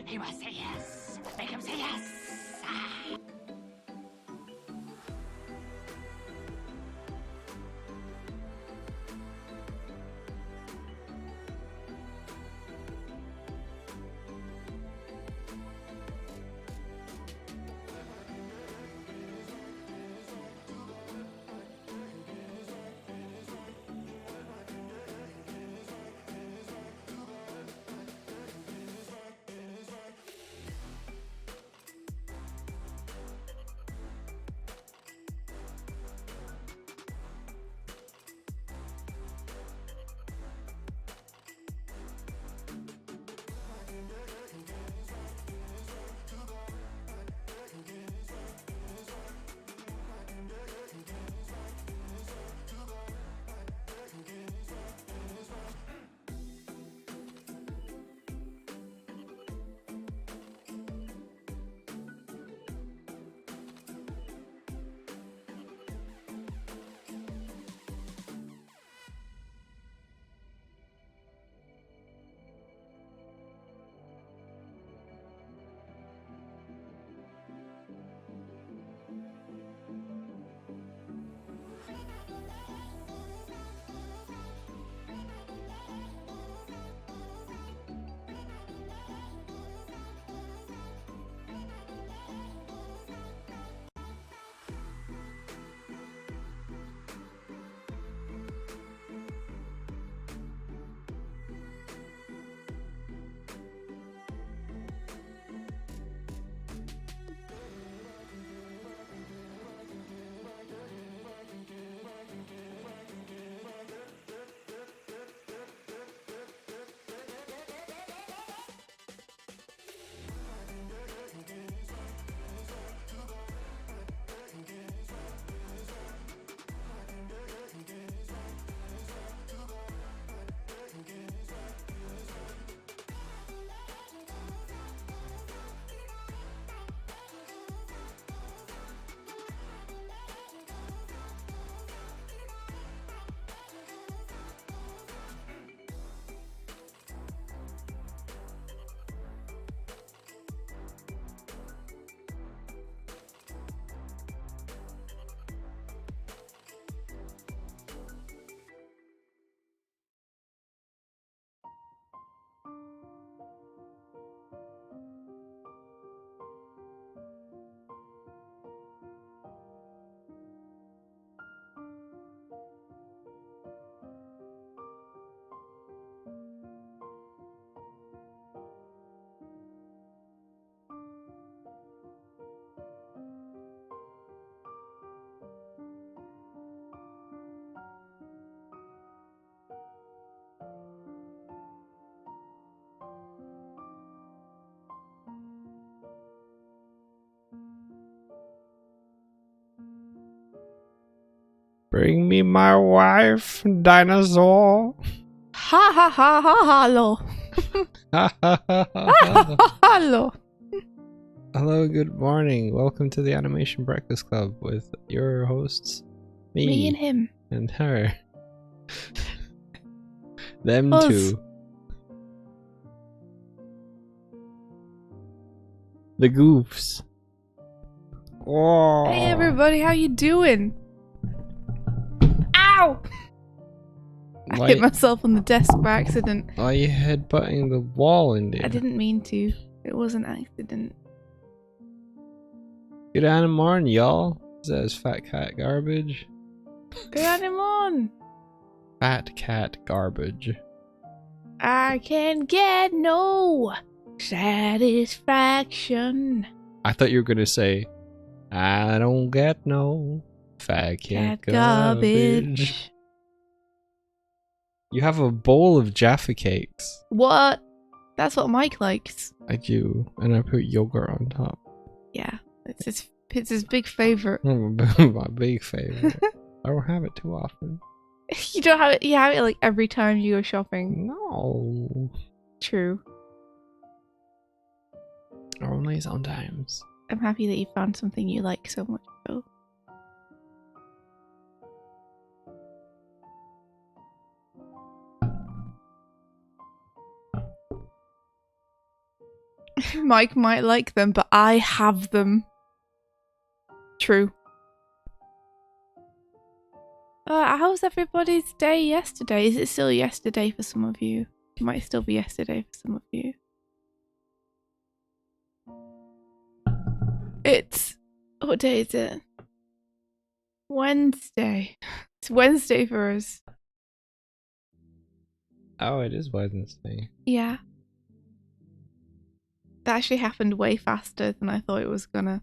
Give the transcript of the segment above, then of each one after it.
He must say yes. Make him say yes. Bring me my wife, dinosaur. Ha ha ha ha hello. Hello. Hello, good morning. Welcome to the Animation Breakfast Club with your hosts, Me and him. and her. Them Us. two. The goofs. Oh. Hey everybody, how you doing? Ow! I hit myself on the desk by accident. Why are you headbutting the wall in there? I didn't mean to. It was an accident. Good morning, y'all. Says Fat Cat Garbage. Good animal. Fat Cat Garbage. I can get no satisfaction. I thought you were gonna say, I don't get no fat cat Cat garbage. garbage. You have a bowl of Jaffa cakes. What? That's what Mike likes. I do, and I put yogurt on top. Yeah, it's his big favorite. My big favorite. I don't have it too often. You don't have it. You have it like every time you go shopping. No. True. Only sometimes. I'm happy that you found something you like so much, though. Mike might like them, but I have them. True. How was everybody's day yesterday? Is it still yesterday for some of you? It might still be yesterday for some of you. It's... What day is it? Wednesday. It's Wednesday for us. Oh, it is Wednesday. Yeah. That actually happened way faster than I thought it was gonna.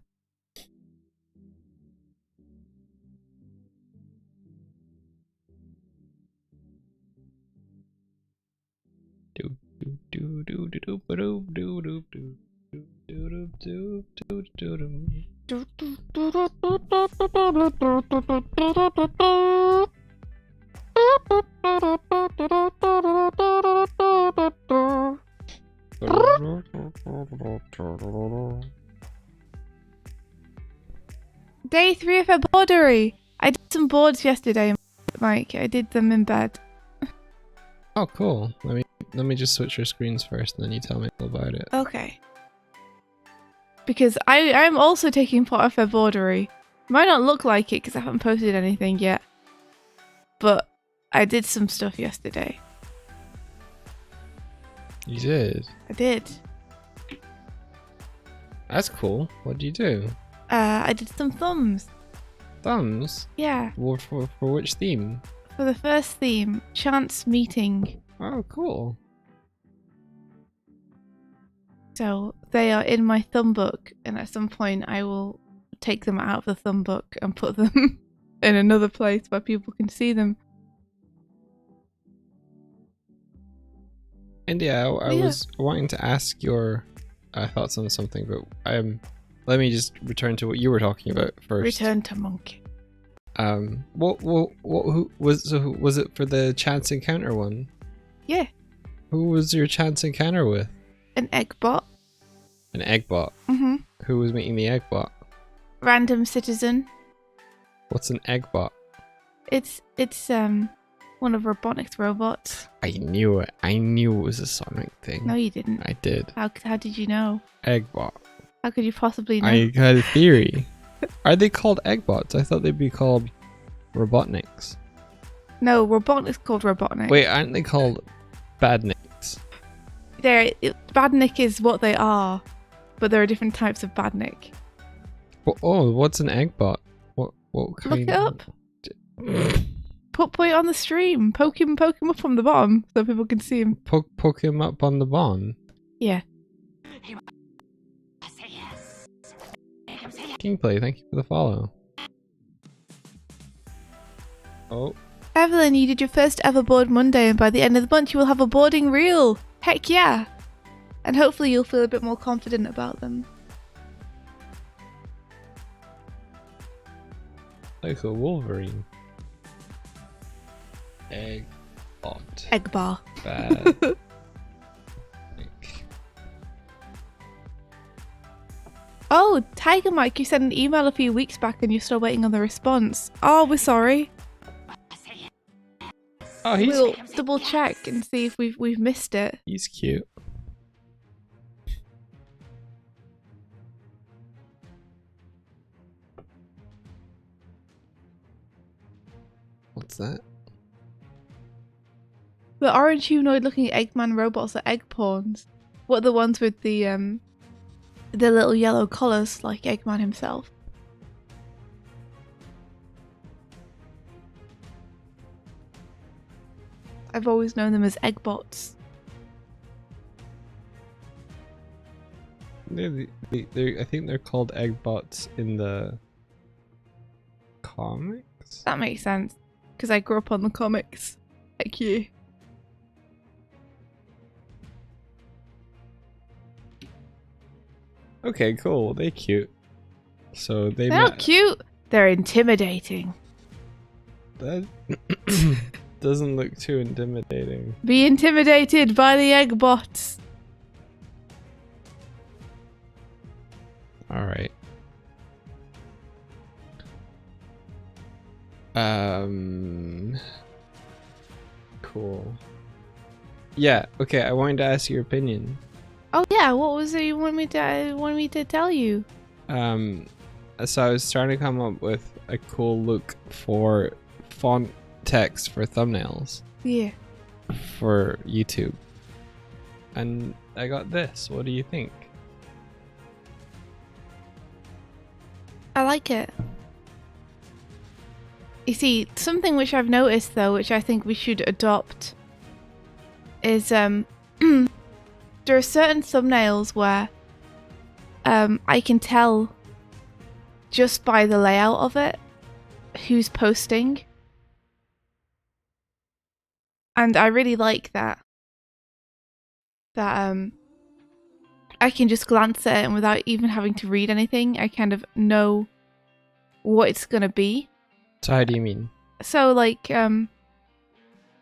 Day 3 of embroidery. I did some boards yesterday, Mike. I did them in bed. Oh, cool. Let me just switch your screens first, and then you tell me all about it. Okay. Because I'm also taking part of embroidery. Might not look like it because I haven't posted anything yet. But I did some stuff yesterday. You did? I did. That's cool. What did you do? I did some thumbs. Thumbs? Yeah. For which theme? For the first theme, chance meeting. Oh, cool. So they are in my thumb book, and at some point I will take them out of the thumb book and put them in another place where people can see them. And yeah, I was wanting to ask your thoughts on something, but let me just return to what you were talking about first. Return to monkey. Who was it for the chance encounter one? Yeah. Who was your chance encounter with? An egg bot. An egg bot? Mm-hmm. Who was meeting the egg bot? Random citizen. What's an egg bot? It's one of Robotnik's robots. I knew it. I knew it was a Sonic thing. No, you didn't. I did. How did you know? Egg bot. How could you possibly know? I had a theory. Are they called egg bots? I thought they'd be called Robotniks. No, Robotnik's called Robotnik. Wait, aren't they called Badniks? Badnik is what they are, but there are different types of Badnik. What's an egg bot? What kind? Look it up. Put it on the stream. Poke him up from the bottom so people can see him. Poke him up on the bond. Yeah. Say yes. Make him say yes. Kingplay, thank you for the follow. Oh. Evelyn, you did your first ever board Monday, and by the end of the month you will have a boarding reel. Heck yeah. And hopefully you'll feel a bit more confident about them. Like a Wolverine. Egg bot. Egg bar. Bad. Oh, Tiger Mike, you sent an email a few weeks back and you're still waiting on the response. Oh, we're sorry. Say yes. Oh, We'll double check and see if we've missed it. he's cute. What's that? The orange humanoid looking Eggman robots are egg pawns. What are the ones with the little yellow collars like Eggman himself? I've always known them as Eggbots. I think they're called egg bots in the comics. That makes sense, because I grew up on the comics. Like you. Okay, cool. They're cute. So They're not cute. They're intimidating. That doesn't look too intimidating. Be intimidated by the Eggbots. All right. Cool. Yeah, okay, I wanted to ask your opinion. Oh yeah, what was it you want me to tell you? So I was trying to come up with a cool look for font text for thumbnails Yeah. for YouTube. And I got this. What do you think? I like it. You see, something which I've noticed though, which I think we should adopt, is there are certain thumbnails where I can tell just by the layout of it who's posting. And I really like that. That I can just glance at it and without even having to read anything, I kind of know what it's gonna be. So how do you mean? So like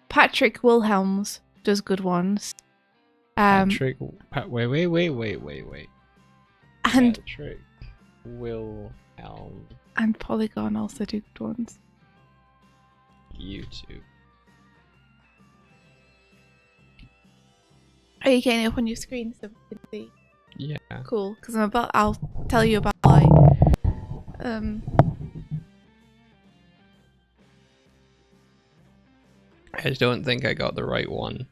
Patrick Wilhelms does good ones. Wait. And Patrick Wilhelm and Polygon also do good ones. YouTube. Are you getting it up on your screen so we can see? Yeah. Cool, because I'll tell you about why. I don't think I got the right one.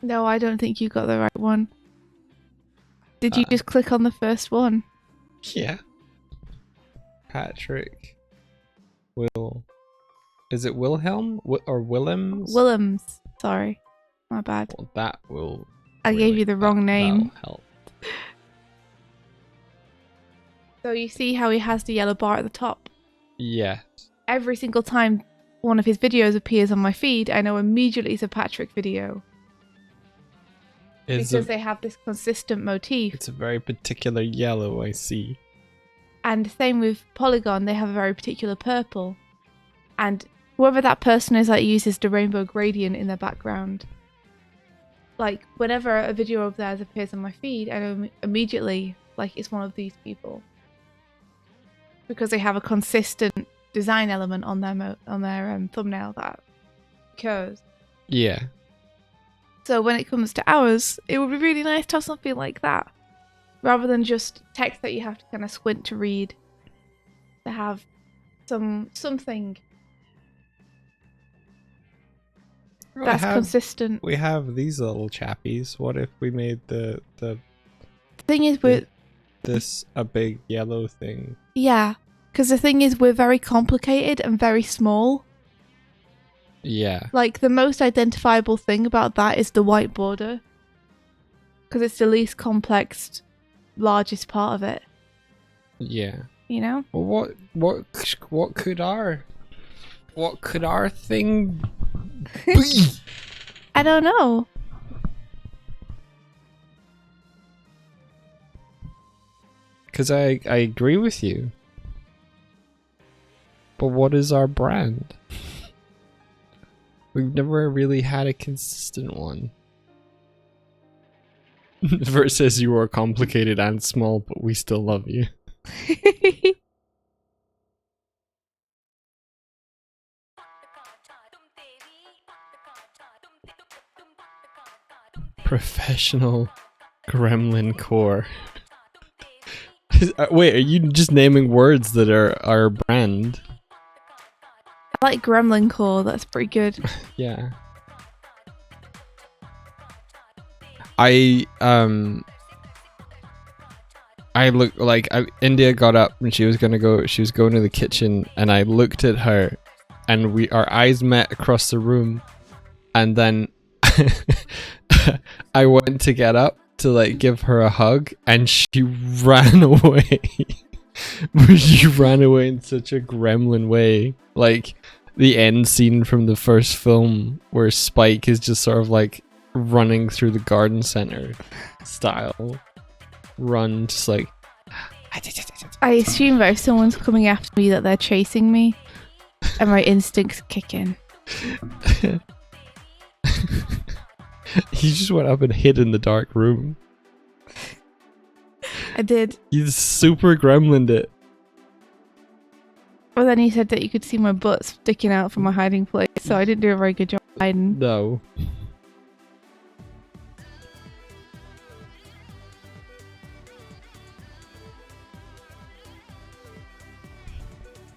No, I don't think you got the right one. Did you just click on the first one? Yeah. Patrick Is it Wilhelm or Willems? Willems. Sorry. My bad. Well, that will. I gave you the wrong name. That'll help. So you see how he has the yellow bar at the top? Yes. Every single time one of his videos appears on my feed, I know immediately it's a Patrick video. Because they have this consistent motif. It's a very particular yellow, I see. And same with Polygon, they have a very particular purple. And whoever that person is that uses the rainbow gradient in their background, like whenever a video of theirs appears on my feed, I know immediately like it's one of these people. Because they have a consistent design element on their thumbnail that occurs. Yeah. So when it comes to ours, it would be really nice to have something like that. Rather than just text that you have to kind of squint to read. To have something that's consistent. We have these little chappies. What if we made the thing is with this a big yellow thing? Yeah, because the thing is we're very complicated and very small. Yeah. Like the most identifiable thing about that is the white border. Because it's the least complex, largest part of it. Yeah. You know? Well, what could our thing be? I don't know. Because I agree with you. But what is our brand? We've never really had a consistent one. Versus you are complicated and small, but we still love you. Professional gremlin core. Wait, are you just naming words that are our brand? I like Gremlin Core, that's pretty good. Yeah. I look like India got up and she was going to the kitchen, and I looked at her and our eyes met across the room, and then I went to get up to like give her a hug, and she ran away. She ran away in such a gremlin way, like the end scene from the first film where Spike is just sort of like running through the garden center style run, just like. I assume that if someone's coming after me that they're chasing me, and my instincts kick in. He just went up and hid in the dark room. I did. You super gremlined it. Well, then he said that you could see my butt sticking out from my hiding place, so I didn't do a very good job hiding. No.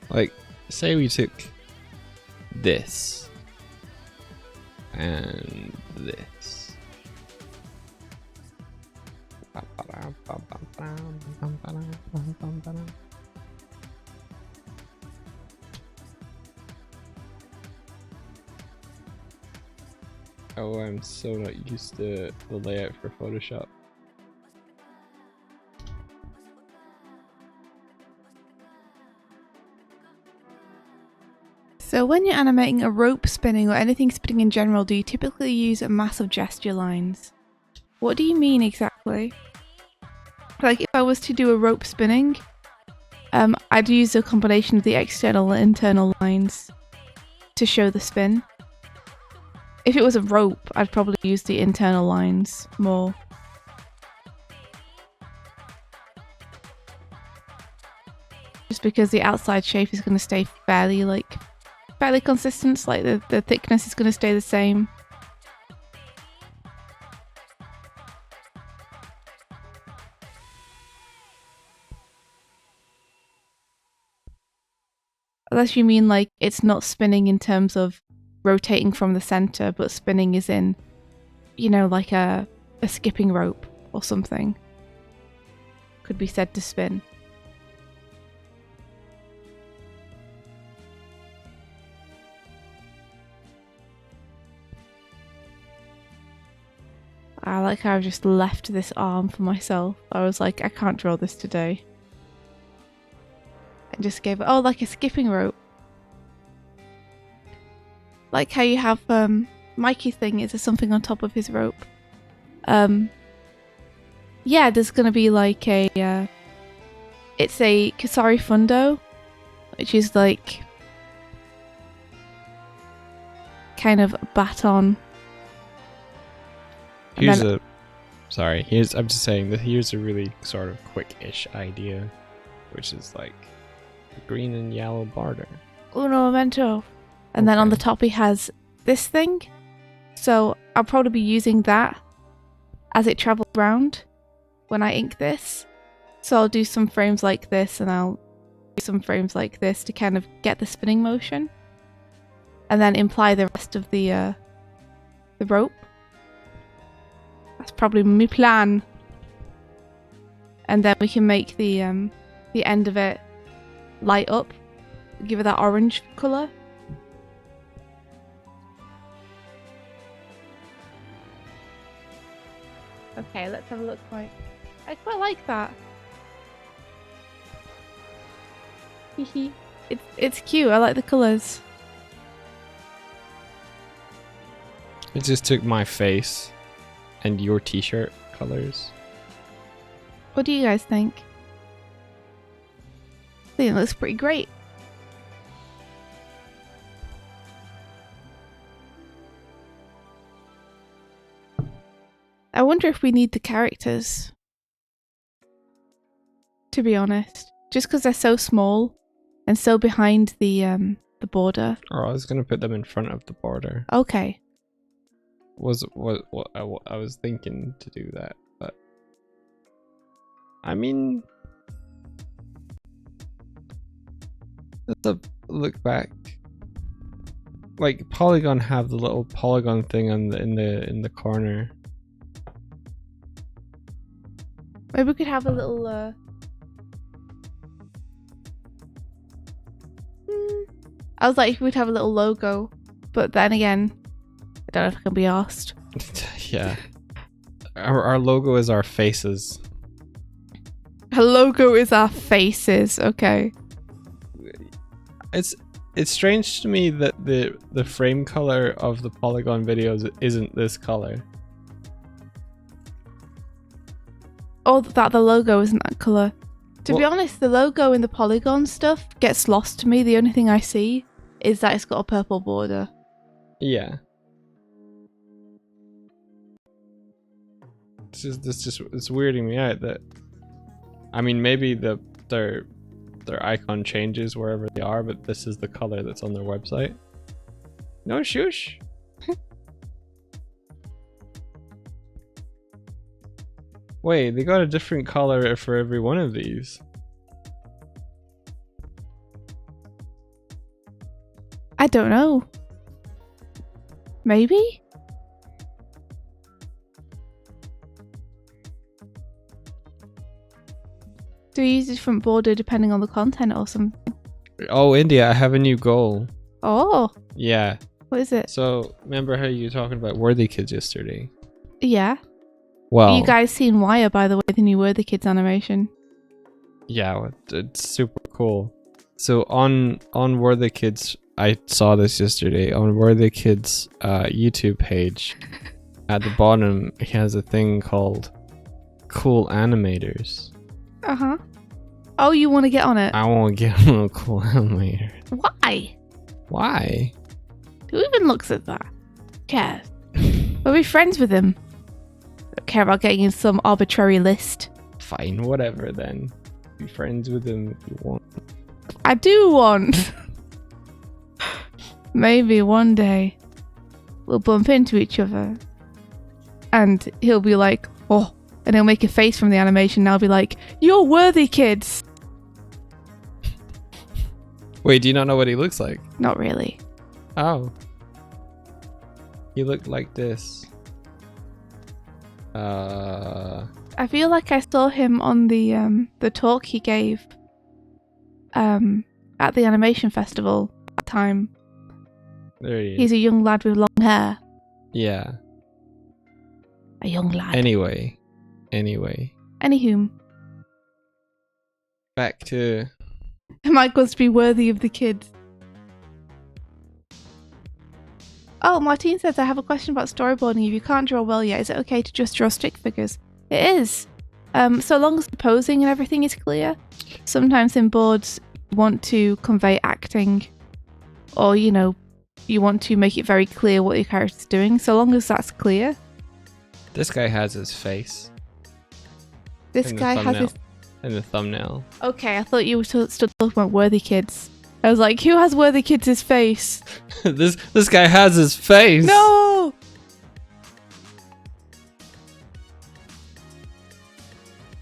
Like, say we took this and this. Oh, I'm so not used to the layout for Photoshop. So when you're animating a rope spinning or anything spinning in general, do you typically use massive gesture lines? What do you mean exactly? Like if I was to do a rope spinning, I'd use a combination of the external and internal lines to show the spin. If it was a rope, I'd probably use the internal lines more. Just because the outside shape is going to stay fairly consistent, like the thickness is going to stay the same. Unless you mean like it's not spinning in terms of rotating from the center, but spinning is in, you know, like a skipping rope or something. Could be said to spin. I like how I've just left this arm for myself. I was like, I can't draw this today. And just gave it, oh, like a skipping rope. Like how you have Mikey's thing, is there something on top of his rope? Yeah, there's gonna be like a it's a Kasari Fundo, which is like kind of a baton. I'm just saying that here's a really sort of quick-ish idea, which is like green and yellow border. Uno momento. And then on the Okay. top he has this thing. So I'll probably be using that as it travels around when I ink this. So I'll do some frames like this and I'll do some frames like this to kind of get the spinning motion. And then imply the rest of the rope. That's probably my plan. And then we can make the end of it light up. Give it that orange colour. Okay, let's have a look. I quite like that. Hehe. It's cute. I like the colours. It just took my face and your t-shirt colors. What do you guys think? I think it looks pretty great. I wonder if we need the characters. To be honest. Just because they're so small and so behind the border. Or I was gonna put them in front of the border. Okay. I was thinking to do that, but I mean, let's look back. Like Polygon have the little polygon thing on in the corner. Maybe we could have a little I was like, if we'd have a little logo, but then again, I don't know if I can be asked. Yeah. Our logo is our faces. Her logo is our faces, okay. It's strange to me that the frame color of the Polygon videos isn't this color. Or that the logo isn't that colour. To be Well- honest, the logo in the Polygon stuff gets lost to me. The only thing I see is that it's got a purple border. Yeah. It's weirding me out that, I mean, maybe their icon changes wherever they are, but this is the color that's on their website. No shush. Wait, they got a different color for every one of these. I don't know. Maybe? Do we use a different border depending on the content or something? Oh, India, I have a new goal. Oh, Yeah. what is it? So, remember how you were talking about Worthy Kids yesterday? Yeah. Well, You guys seen Wire, by the way, the new Worthy Kids animation? yeah, it's super cool. So on Worthy Kids, I saw this yesterday on Worthy Kids' YouTube page. At the bottom, he has a thing called Cool Animators. Uh-huh. Oh, you want to get on it? I want to get on a cool animator. Why? Why? Who even looks at that? Cares? We'll be friends with him. Don't care about getting in some arbitrary list. Fine, whatever then. Be friends with him if you want. I do want. Maybe one day we'll bump into each other and he'll be like, oh, and he'll make a face from the animation and I'll be like, you're Worthy Kids. Wait, do you not know what he looks like? Not really. Oh. He looked like this. I feel like I saw him on the talk he gave at the animation festival that time. There he is. He's a young lad with long hair. Yeah. A young lad. Anyway. Anywho. Back to... Mike wants to be worthy of the kids. Oh, Martine says, I have a question about storyboarding. If you can't draw well yet, is it okay to just draw stick figures? It is. So long as the posing and everything is clear. Sometimes in boards, you want to convey acting. Or, you know, you want to make it very clear what your character's doing. So long as that's clear. This guy has his face. This guy has his... In the thumbnail. Okay, I thought you were still talking about Worthy Kids. I was like, who has Worthy Kids' face? this guy has his face. No!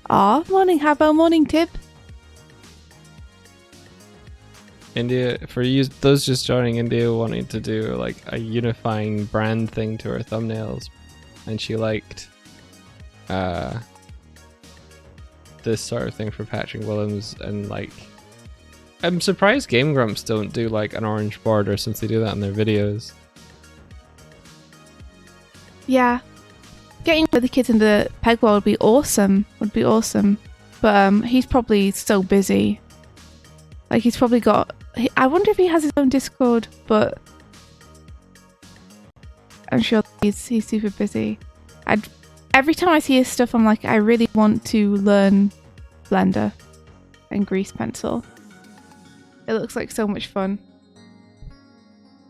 Aw, morning Habbo, morning Tib. India, for you, those just joining, India wanted to do like a unifying brand thing to her thumbnails, and she liked this sort of thing for Patrick Willems, and like I'm surprised Game Grumps don't do like an orange border since they do that in their videos. Yeah. Getting with the kids in the peg wall would be awesome. But he's probably so busy. Like he's probably got... I wonder if he has his own Discord, but... I'm sure he's super busy. Every time I see his stuff, I'm like, I really want to learn Blender and Grease Pencil. It looks like so much fun.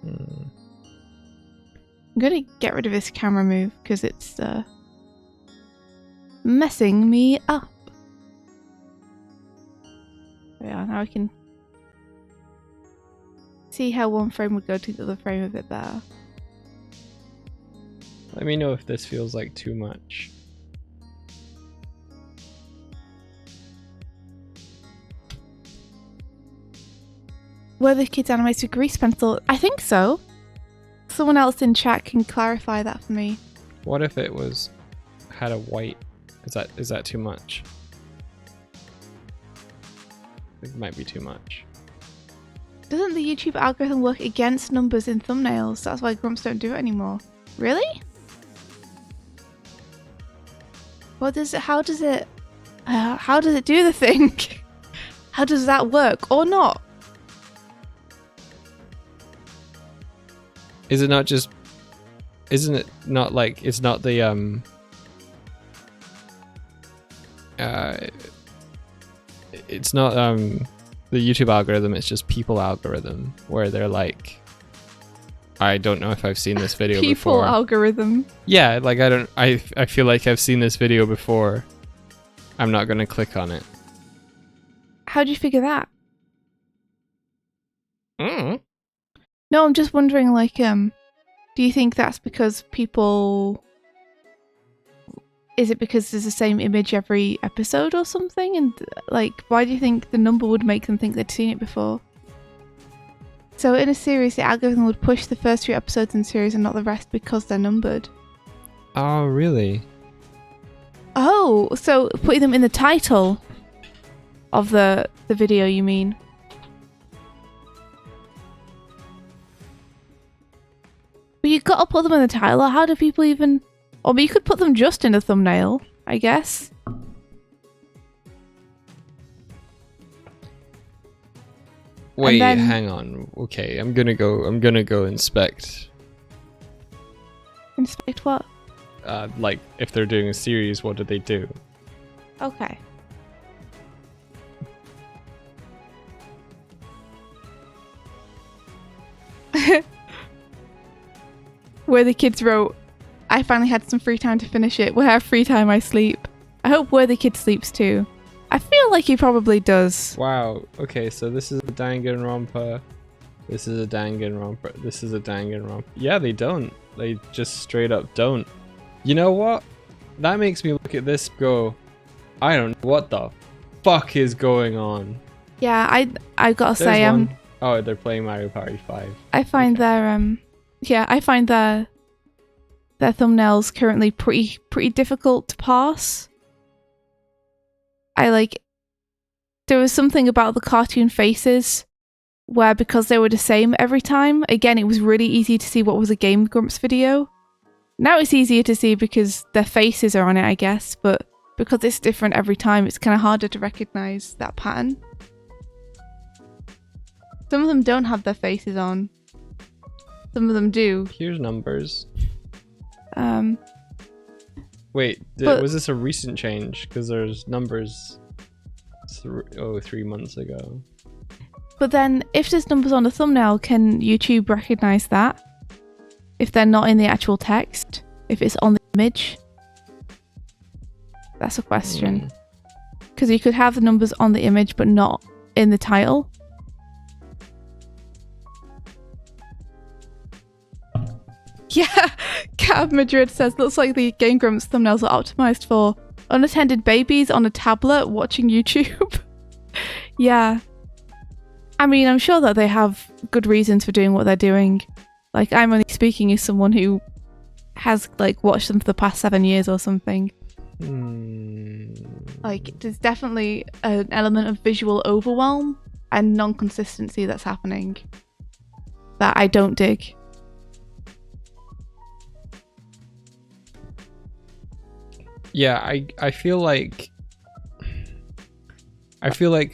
I'm gonna get rid of this camera move because it's messing me up. Yeah, now I can see how one frame would go to the other frame a bit better. Let me know if this feels like too much. Were the kids animated with Grease Pencil? I think so. Someone else in chat can clarify that for me. What if it had a white? Is that too much? It might be too much. Doesn't the YouTube algorithm work against numbers in thumbnails? That's why Grumps don't do it anymore. Really? How does it do the thing? How does that work or not? Isn't it not like it's not the it's not the YouTube algorithm, it's just people algorithm where they're like, I don't know if I've seen this video people before. Algorithm. Yeah, like I feel like I've seen this video before. I'm not gonna click on it. How'd you figure that? No, I'm just wondering, like, do you think that's because people... Is it because there's the same image every episode or something? And, like, why do you think the number would make them think they'd seen it before? It So in a series, the algorithm would push the first few episodes in the series and not the rest because they're numbered. Oh, really? Oh, so putting them in the title of the video, you mean? But you got to put them in the title. How do people even... Or you could put them just in the thumbnail, I guess. Wait, then- hang on. Okay, I'm gonna go inspect. Inspect what? Like, if they're doing a series, what do they do? Okay. Where the kids wrote, I finally had some free time to finish it. When I have free time, I sleep. I hope Where the Kid sleeps too. I feel like he probably does. Wow. Okay, so this is a Danganronpa. This is a Danganronpa. This is a Danganronpa. Yeah, they don't. They just straight up don't. You know what? That makes me look at this go, I don't know what the fuck is going on. Yeah, I gotta There's say, one. Oh, they're playing Mario Party 5. I find Okay. I find their thumbnails currently pretty difficult to parse. There was something about the cartoon faces where, because they were the same every time, again, it was really easy to see what was a Game Grumps video. Now it's easier to see because their faces are on it, I guess, but because it's different every time, it's kind of harder to recognize that pattern. Some of them don't have their faces on. Some of them do. Here's numbers. Wait, But- was this a recent change? Because there's numbers 3 months ago. But then, if there's numbers on the thumbnail, can YouTube recognize that? If they're not in the actual text? If it's on the image? That's a question. Because you could have the numbers on the image, but not in the title. Yeah, Cat of Madrid says, looks like the Game Grumps thumbnails are optimized for unattended babies on a tablet watching YouTube. Yeah. I mean, I'm sure that they have good reasons for doing what they're doing. Like, I'm only speaking as someone who has, like, watched them for the past 7 years or something. Like, there's definitely an element of visual overwhelm and non-consistency that's happening that I don't dig. Yeah, I feel like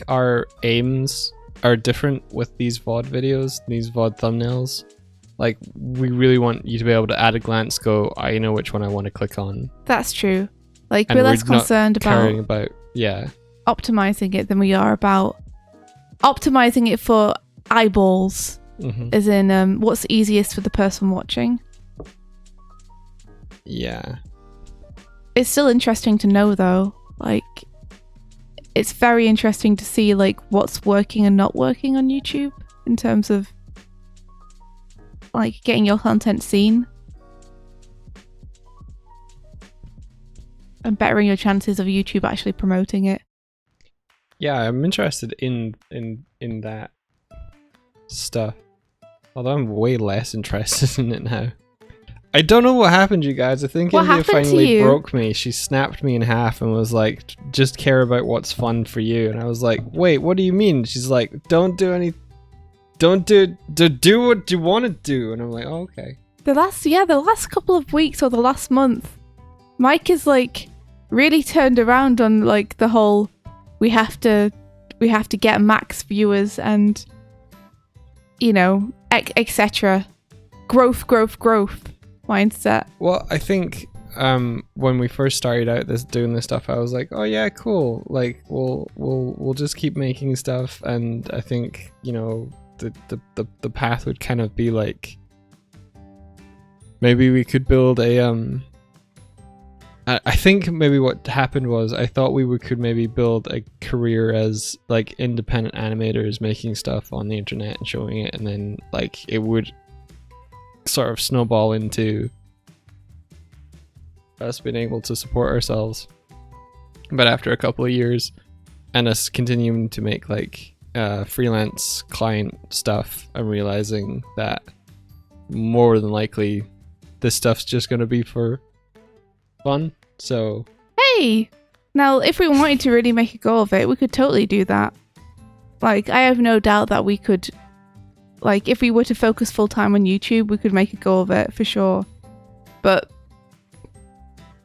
our aims are different with these VOD videos, these VOD thumbnails. Like, we really want you to be able to at a glance go, I know which one I want to click on. That's true. Like, And we're less not concerned caring about about, yeah. optimizing it than we are about optimizing it for eyeballs, as in what's easiest for the person watching. Yeah. It's still interesting to know, though. Like, it's very interesting to see, like, what's working and not working on YouTube in terms of, like, getting your content seen and bettering your chances of YouTube actually promoting it. Yeah, I'm interested in that stuff. Although I'm way less interested in it now. I don't know what happened, you guys. I think What India happened to finally you? broke me. She snapped me in half and was like, just care about what's fun for you. And I was like, wait, what do you mean? She's like, do what you want to do. And I'm like, oh, okay. The last couple of weeks or the last month, Mike is, like, really turned around on, like, the whole we have to get max viewers and, you know, etc. Growth mindset. Well, I think when we first started out doing this stuff, I was like, oh yeah, cool. Like, we'll just keep making stuff. And I think, you know, the path would kind of be like, maybe we could build a I think maybe what happened was I thought we could maybe build a career as, like, independent animators making stuff on the internet and showing it, and then, like, it would sort of snowball into us being able to support ourselves. But after a couple of years and us continuing to make, like, freelance client stuff, I'm realizing that more than likely this stuff's just going to be for fun. So Hey! Now, if we wanted to really make a go of it, we could totally do that. Like, I have no doubt that we could, like, if we were to focus full time on YouTube, we could make a go of it for sure. But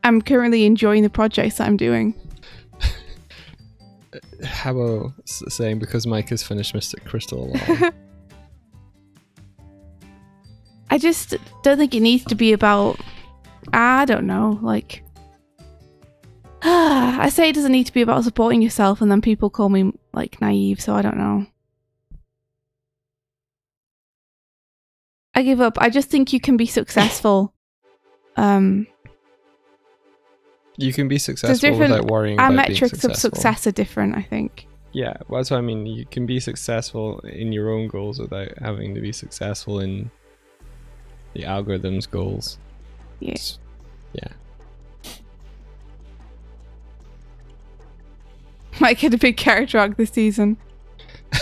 I'm currently enjoying the projects that I'm doing. how about saying because Mike has finished Mystic Crystal alone? I just don't think it needs to be about, I don't know, like, I say it doesn't need to be about supporting yourself, and then people call me, like, naive, so I don't know. I give up. I just think you can be successful. You can be successful without worrying our about being metrics of successful. success are different, I think. Yeah, well, that's what I mean. You can be successful in your own goals without having to be successful in the algorithm's goals. Yeah. Yeah. Mike had a big character arc this season.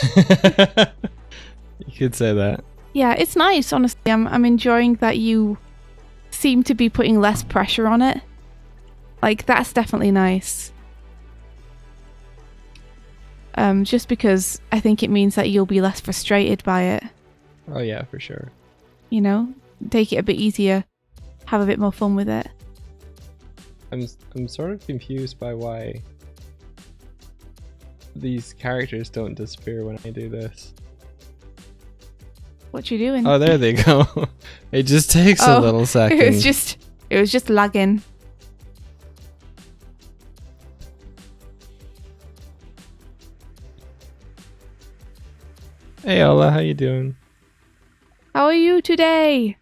You could say that. Yeah, it's nice, honestly. I'm enjoying that you seem to be putting less pressure on it. Like, that's definitely nice. Just because I think it means that you'll be less frustrated by it. Oh yeah, for sure. You know? Take it a bit easier. Have a bit more fun with it. I'm sort of confused by why these characters don't disappear when I do this. What you doing? Oh, there they go. It just takes a little second. It was just lagging. Hey Ola, how you doing? How are you today?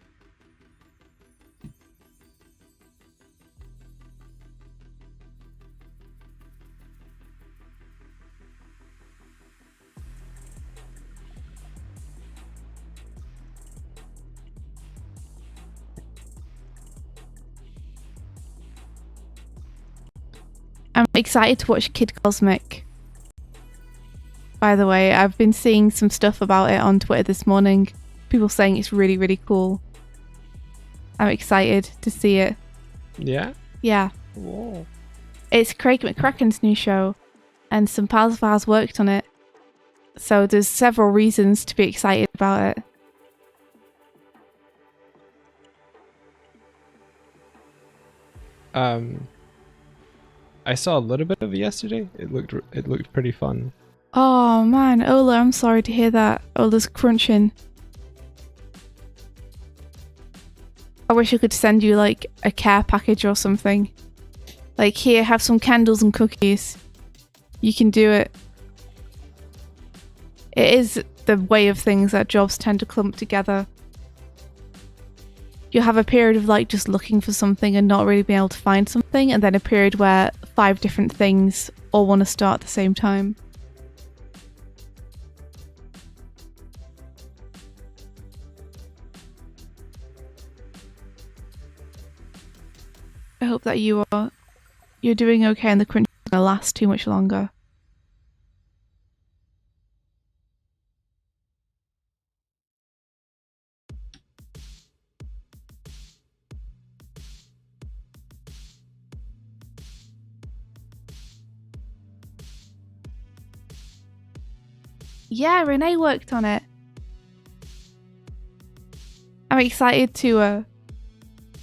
I'm excited to watch Kid Cosmic. By the way, I've been seeing some stuff about it on Twitter this morning. People saying it's really, really cool. I'm excited to see it. Yeah? Yeah. Whoa. It's Craig McCracken's new show, and some pals of ours worked on it. So there's several reasons to be excited about it. I saw a little bit of it yesterday. It looked pretty fun. Oh man, Ola, I'm sorry to hear that. Ola's crunching. I wish I could send you like a care package or something. Like, here, have some candles and cookies. You can do it. It is the way of things that jobs tend to clump together. You'll have a period of like just looking for something and not really being able to find something, and then a period where 5 different things all want to start at the same time. I hope that you're doing okay and the crunch is going to last too much longer. Yeah, Renee worked on it. I'm excited to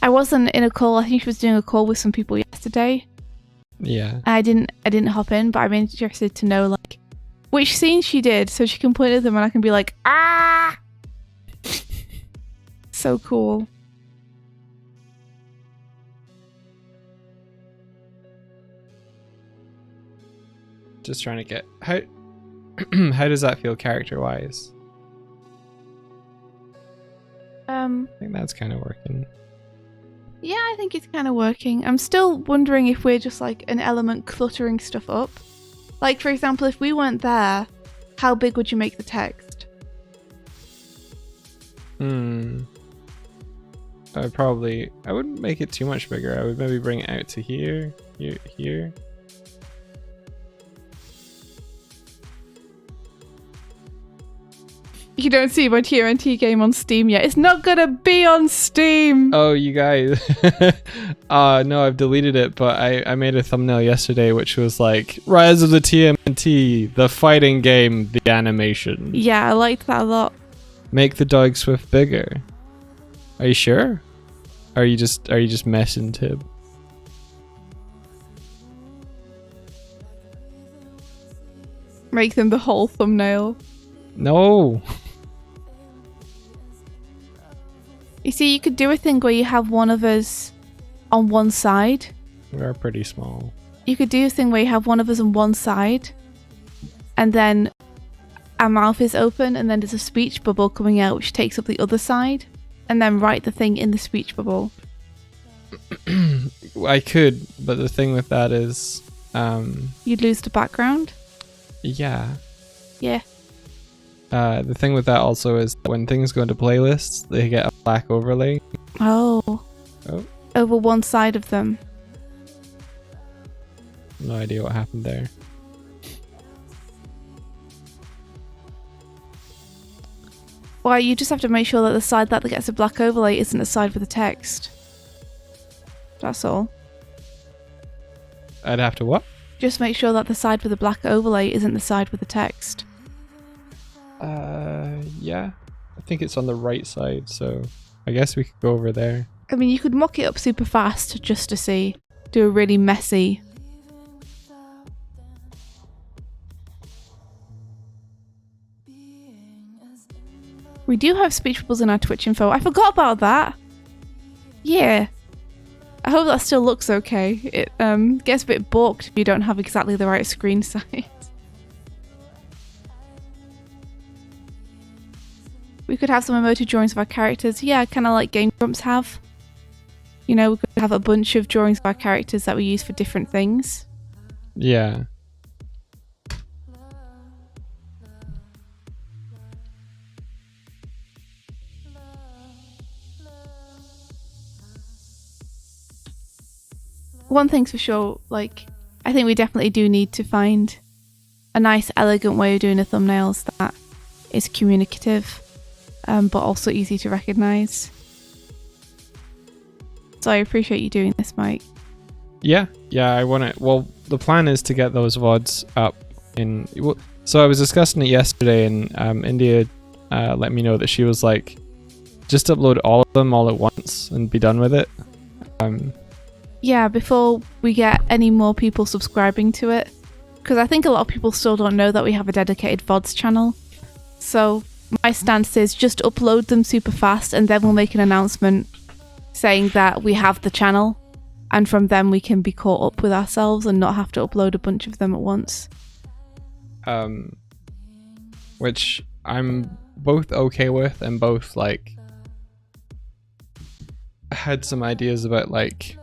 I wasn't in a call. I think she was doing a call with some people yesterday. Yeah. I didn't hop in, but I'm interested to know like which scenes she did, so she can point at them and I can be like, ah. So cool. Just trying to get how does that feel character wise? I think that's kind of working. Yeah, I think it's kind of working. I'm still wondering if we're just like an element cluttering stuff up. Like, for example, if we weren't there, how big would you make the text? I wouldn't make it too much bigger. I would maybe bring it out to here. You don't see my TNT game on Steam yet. It's not gonna be on Steam. Oh, you guys. No, I've deleted it, but I made a thumbnail yesterday which was like, Rise of the TMNT, the fighting game, the animation. Yeah, I liked that a lot. Make the Doig Swift bigger. Are you sure? Are you just messing, Tib? Make them the whole thumbnail. No. You see, you could do a thing where you have one of us on one side. We're pretty small. You could do a thing where you have one of us on one side, and then our mouth is open, and then there's a speech bubble coming out which takes up the other side, and then write the thing in the speech bubble. I could, but the thing with that is, You'd lose the background. yeah. Yeah. The thing with that also is that when things go into playlists, they get a black overlay. Oh. Oh. Over one side of them. No idea what happened there. Well, you just have to make sure that the side that gets a black overlay isn't the side with the text. That's all. I'd have to what? Just make sure that the side with the black overlay isn't the side with the text. Yeah. I think it's on the right side, so I guess we could go over there. I mean, you could mock it up super fast just to see. Do a really messy. We do have speech bubbles in our Twitch info. I forgot about that. Yeah. I hope that still looks okay. It gets a bit balked if you don't have exactly the right screen size. We could have some emoji drawings of our characters. Yeah, kind of like Game Grumps have. You know, we could have a bunch of drawings of our characters that we use for different things. Yeah. One thing's for sure, like, I think we definitely do need to find a nice, elegant way of doing the thumbnails that is communicative, but also easy to recognise. So I appreciate you doing this, Mike. Yeah, I want to. Well, the plan is to get those VODs up in. Well, so I was discussing it yesterday, and India let me know that she was like, just upload all of them all at once and be done with it. Yeah, before we get any more people subscribing to it. Because I think a lot of people still don't know that we have a dedicated VODs channel. So my stance is just upload them super fast and then we'll make an announcement saying that we have the channel. And from then we can be caught up with ourselves and not have to upload a bunch of them at once. Which I'm both okay with, and both like had some ideas about, like,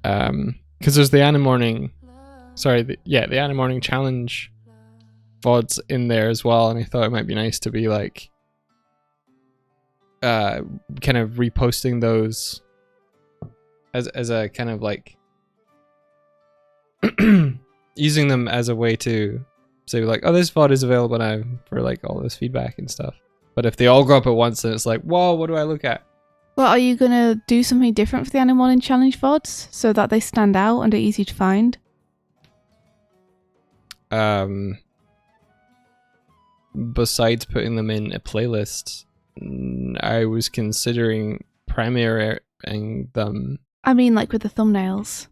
because there's the Animorning, the Animorning challenge VODs in there as well, and I thought it might be nice to be like kind of reposting those as a kind of like using them as a way to say like, oh, this VOD is available now for like all this feedback and stuff. But if they all go up at once, then it's like, whoa, what do I look at? Well, are you going to do something different for the Animorning Challenge VODs so that they stand out and are easy to find? Besides putting them in a playlist, I was considering premiering them. I mean, like with the thumbnails.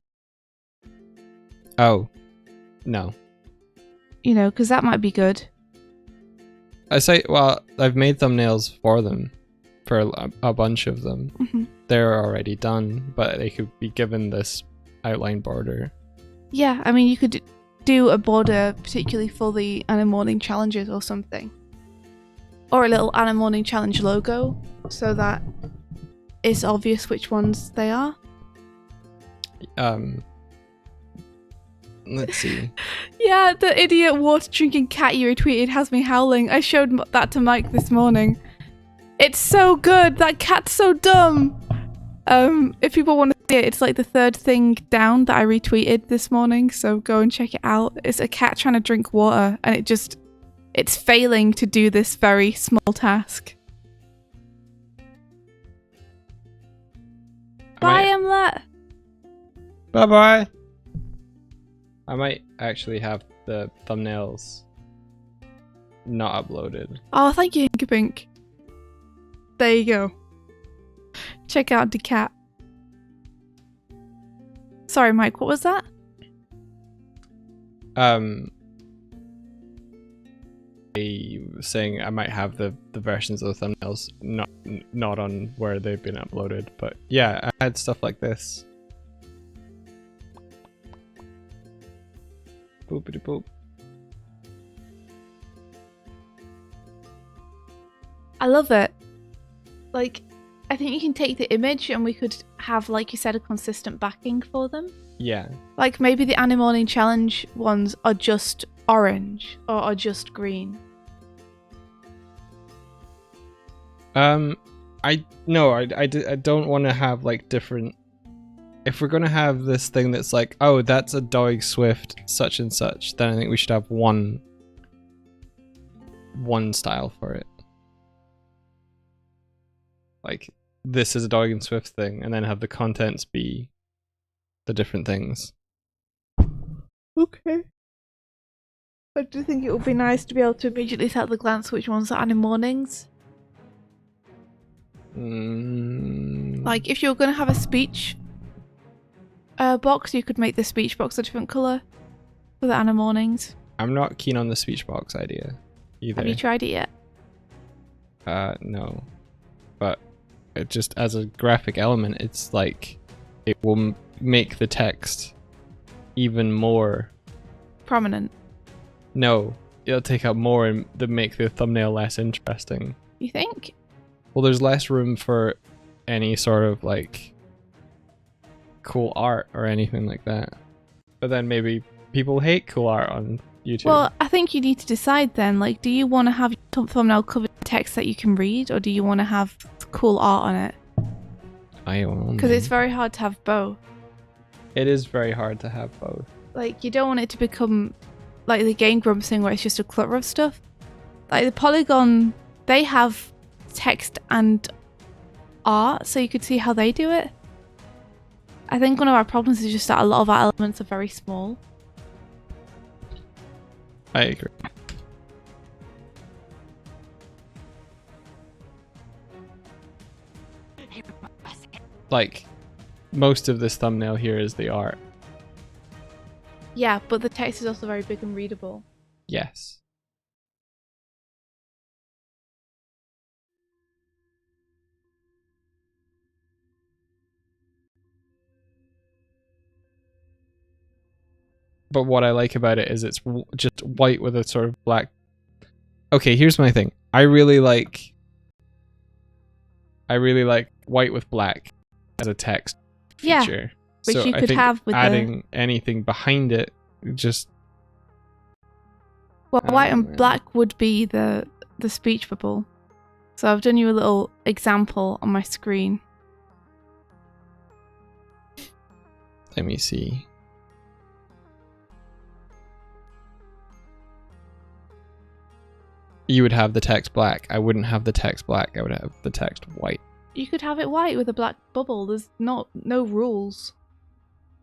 Oh, no. You know, because that might be good. I've made thumbnails for them, for a bunch of them. Mm-hmm. They're already done, but they could be given this outline border. Yeah, I mean, you could do a border particularly for the Animorning challenges or something. Or a little Animorning challenge logo so that it's obvious which ones they are. Let's see. Yeah, the idiot water drinking cat you retweeted has me howling. I showed that to Mike this morning. It's so good. That cat's so dumb. If people want to see it, it's like the third thing down that I retweeted this morning, so go and check it out. It's a cat trying to drink water, and it's failing to do this very small task. Bye, Emlet. Bye bye. I might actually have the thumbnails not uploaded. Oh, thank you, Hinkapink. There you go. Check out the cat. Sorry, Mike, what was that? Saying I might have the versions of the thumbnails not on where they've been uploaded, but yeah, I had stuff like this. Boopity boop. I love it. Like, I think you can take the image and we could have, like you said, a consistent backing for them. Yeah. Like maybe the Animorning Challenge ones are just orange or are just green. I don't want to have like different. If we're gonna have this thing that's like, oh, that's a Doig Swift such and such, then I think we should have one style for it. Like, this is a Doig and Swift thing, and then have the contents be the different things. Okay. I do think it would be nice to be able to immediately tell at the glance which ones are Animornings. Like, if you're going to have a speech box, you could make the speech box a different colour for the Animornings. I'm not keen on the speech box idea either. Have you tried it yet? No. But it just, as a graphic element, it's like, it will make the text even more prominent. No, it'll take up more and make the thumbnail less interesting. You think? Well, there's less room for any sort of like cool art or anything like that. But then maybe people hate cool art on YouTube. Well, I think you need to decide then, like, do you want to have your thumbnail covered in text that you can read, or do you want to have cool art on it? Because it's very hard to have both. It is very hard to have both. Like, you don't want it to become like the Game Grumps thing where it's just a clutter of stuff. Like the Polygon, they have text and art, so you could see how they do it. I think one of our problems is just that a lot of our elements are very small. I agree. Like, most of this thumbnail here is the art. Yeah, but the text is also very big and readable. Yes. But what I like about it is it's just white with a sort of black. Okay, here's my thing. I really like white with black as a text feature. Yeah, which so you I could think have with adding anything behind it just. Well, white and black would be the speech bubble. So I've done you a little example on my screen. Let me see. You would have the text black. I wouldn't have the text black. I would have the text white. You could have it white with a black bubble. There's no rules.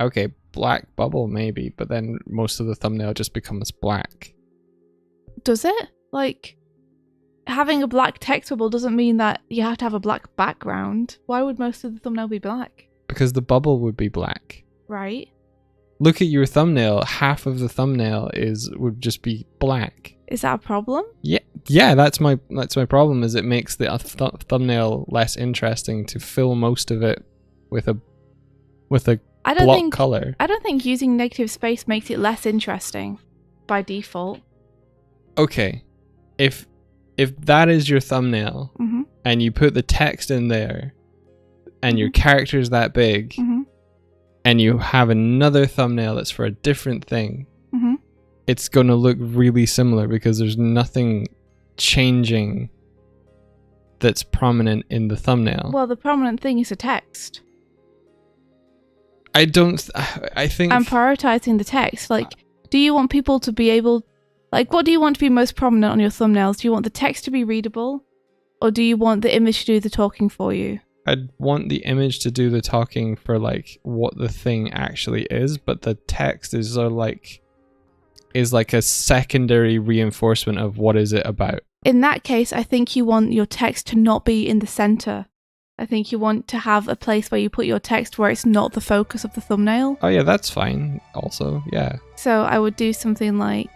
Okay, black bubble maybe, but then most of the thumbnail just becomes black. Does it? Like, having a black text bubble doesn't mean that you have to have a black background. Why would most of the thumbnail be black? Because the bubble would be black. Right. Look at your thumbnail. Half of the thumbnail would just be black. Is that a problem? Yeah. That's my problem. Is it makes the thumbnail less interesting to fill most of it with a block color. I don't think using negative space makes it less interesting by default. Okay, if that is your thumbnail and you put the text in there and your character is that big and you have another thumbnail that's for a different thing, it's going to look really similar because there's nothing changing that's prominent in the thumbnail. Well, the prominent thing is the text. I think... I'm prioritizing the text. Like, do you want people to be able Like, what do you want to be most prominent on your thumbnails? Do you want the text to be readable? Or do you want the image to do the talking for you? I'd want the image to do the talking for like what the thing actually is, but the text is like a secondary reinforcement of what is it about. In that case, I think you want your text to not be in the center. I think you want to have a place where you put your text where it's not the focus of the thumbnail. Oh yeah, that's fine also, yeah. So I would do something like...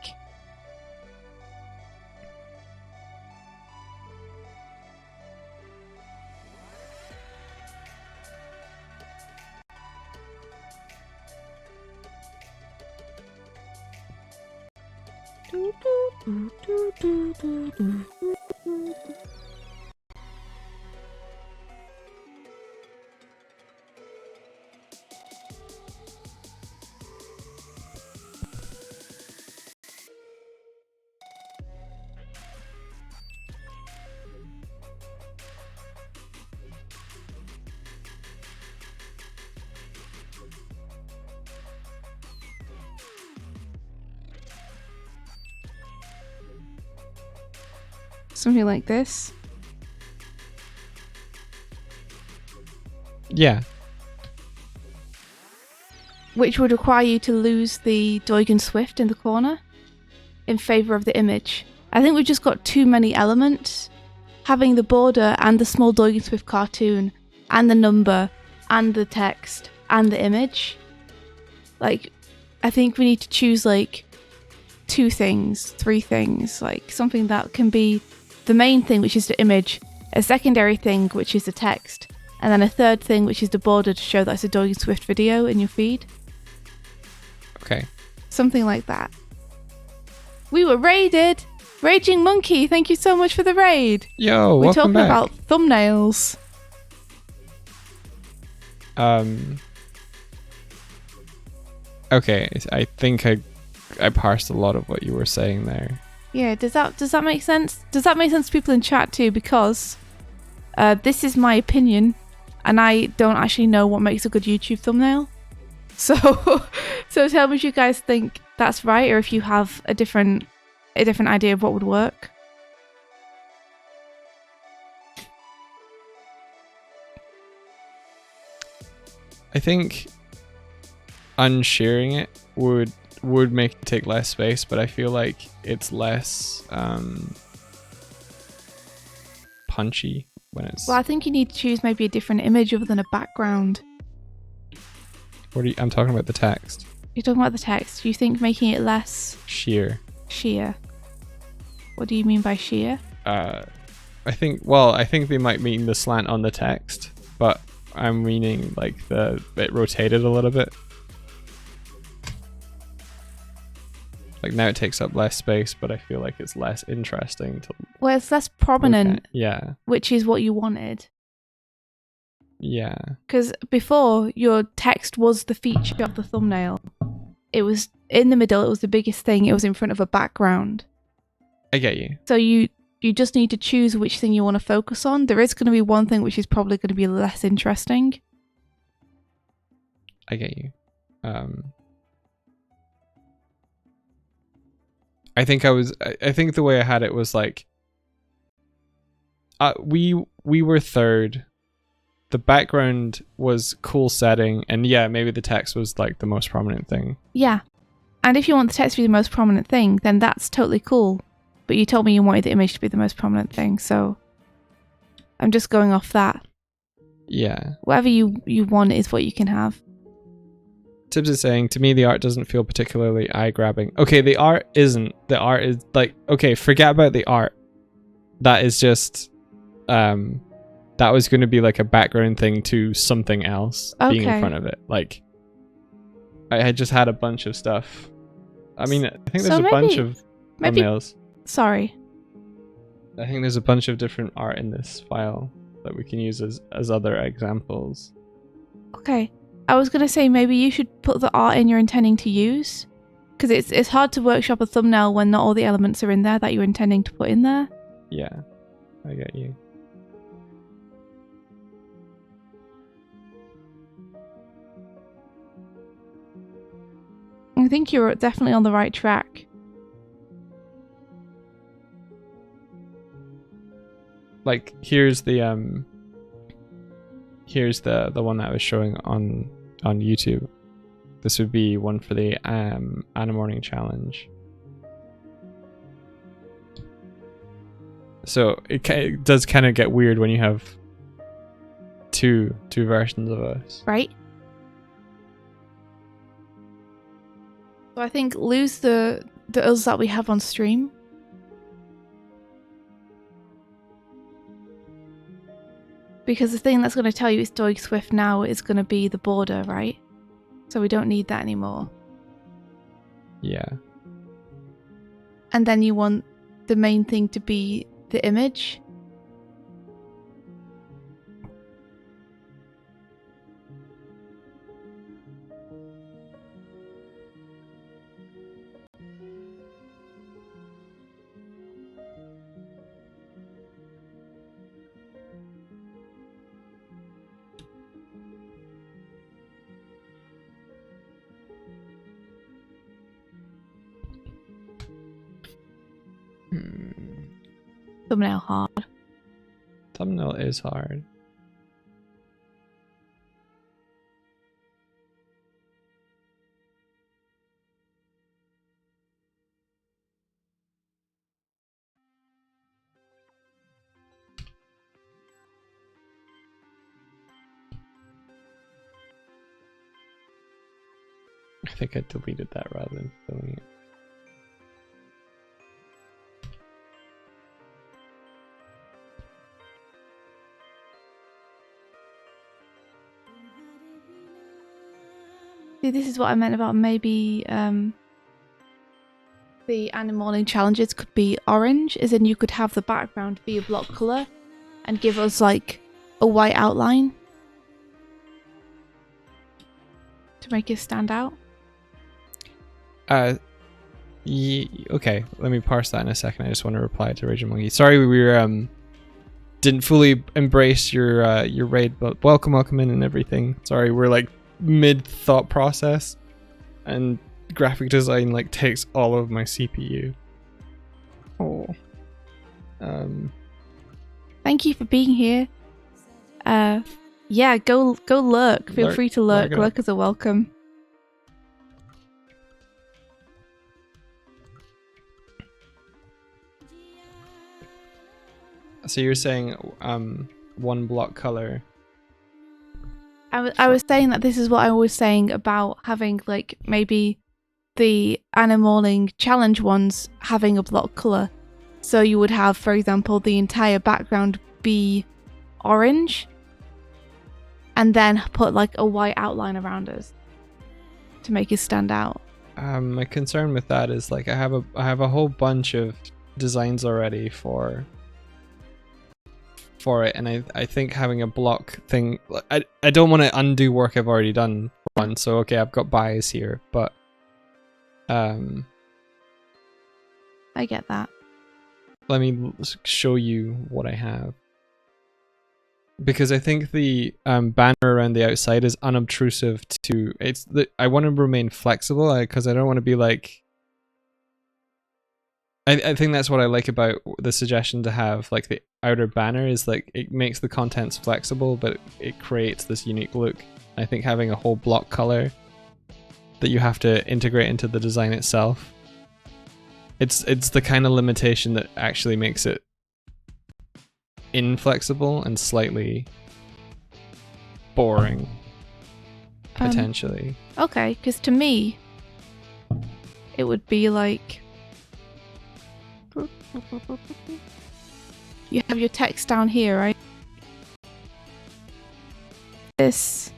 something like this. Yeah. Which would require you to lose the Doig and Swift in the corner in favor of the image. I think we've just got too many elements. Having the border and the small Doig and Swift cartoon and the number and the text and the image. Like, I think we need to choose like 2 things, 3 things, like something that can be the main thing, which is the image, a secondary thing, which is the text, and then a third thing, which is the border to show that it's a Doig and Swift video in your feed. Okay. Something like that. We were raided! Raging Monkey, thank you so much for the raid! Yo, We're welcome talking back. about thumbnails. Okay, I think I parsed a lot of what you were saying there. Yeah, does that make sense? Does that make sense to people in chat too? Because this is my opinion, and I don't actually know what makes a good YouTube thumbnail. So, so tell me if you guys think that's right, or if you have a different idea of what would work. I think unsharing it would make it take less space, but I feel like it's less punchy when it's... Well, I think you need to choose maybe a different image other than a background. I'm talking about the text. You're talking about the text. Do you think making it less Sheer. What do you mean by sheer? I think they might mean the slant on the text, but I'm meaning like it rotated a little bit. Like now it takes up less space, but I feel like it's less interesting to... Well, it's less prominent. Yeah. Which is what you wanted. Yeah. Because before, your text was the feature of the thumbnail. It was in the middle, it was the biggest thing, it was in front of a background. I get you. So you just need to choose which thing you want to focus on. There is going to be one thing which is probably going to be less interesting. I get you. I think the way I had it was like, we were third. The background was cool setting, and yeah, maybe the text was like the most prominent thing. Yeah. And if you want the text to be the most prominent thing, then that's totally cool. But you told me you wanted the image to be the most prominent thing, so I'm just going off that. Yeah. Whatever you want is what you can have. Tibbs is saying, to me, the art doesn't feel particularly eye-grabbing. Okay, the art isn't. The art is like, okay, forget about the art. That is just, that was going to be like a background thing to something else being in front of it. Like, I had just had a bunch of stuff. I mean, I think there's a bunch of thumbnails. Sorry. I think there's a bunch of different art in this file that we can use as other examples. Okay. I was going to say maybe you should put the art in you're intending to use. Because it's hard to workshop a thumbnail when not all the elements are in there that you're intending to put in there. Yeah, I get you. I think you're definitely on the right track. like here's the one that I was showing on YouTube. This would be one for the Animorning challenge. So it does kind of get weird when you have two versions of us. Right? So I think lose the us that we have on stream. Because the thing that's going to tell you it's Doig Swift now is going to be the border, right? So we don't need that anymore. Yeah. And then you want the main thing to be the image. Thumbnail hard. Thumbnail is hard. I think I deleted that rather than filling it. See, this is what I meant about maybe the Animorning challenges could be orange, as in you could have the background be a block colour and give us like a white outline to make it stand out. Okay, let me parse that in a second. I just want to reply to Raging Monkey. Sorry we were didn't fully embrace your raid, but welcome in and everything. Sorry, we're like mid thought process and graphic design like takes all of my CPU. Oh. Thank you for being here. Yeah, go lurk. Feel free to lurk. Lurkers are welcome. So you're saying one block color. I was saying that this is what I was saying about having like maybe the Animorning challenge ones having a block colour. So you would have, for example, the entire background be orange and then put like a white outline around us to make it stand out. My concern with that is like I have a whole bunch of designs already for it, and I think having a block thing, I don't want to undo work I've already done one, so okay, I've got bias here, but I get that. Let me show you what I have, because I think the banner around the outside is unobtrusive to I want to remain flexible because I don't want to be like I think that's what I like about the suggestion to have like the outer banner is like it makes the contents flexible, but it creates this unique look. I think having a whole block color that you have to integrate into the design itself, it's the kind of limitation that actually makes it inflexible and slightly boring, potentially. Okay, because to me, it would be like you have your text down here, right? This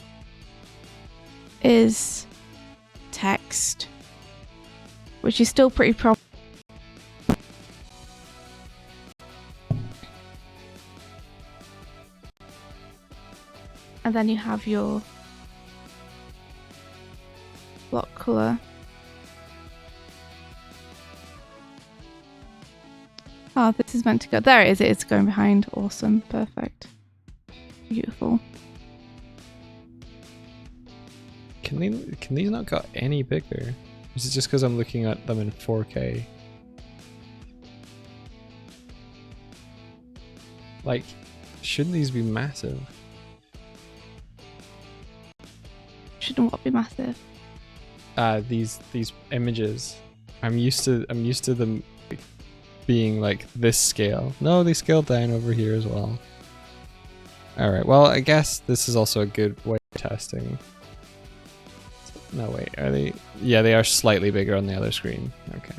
is text, which is still pretty proper. And then you have your block colour. Oh, this is meant to go. There it is. It's going behind. Awesome. Perfect. Beautiful. Can these not got any bigger? Is it just because I'm looking at them in 4K? Like, shouldn't these be massive? Shouldn't what be massive? These images. I'm used to them being like this scale. No, they scaled down over here as well. All right. Well, I guess this is also a good way of testing. No, wait. Are they? Yeah, they are slightly bigger on the other screen. Okay.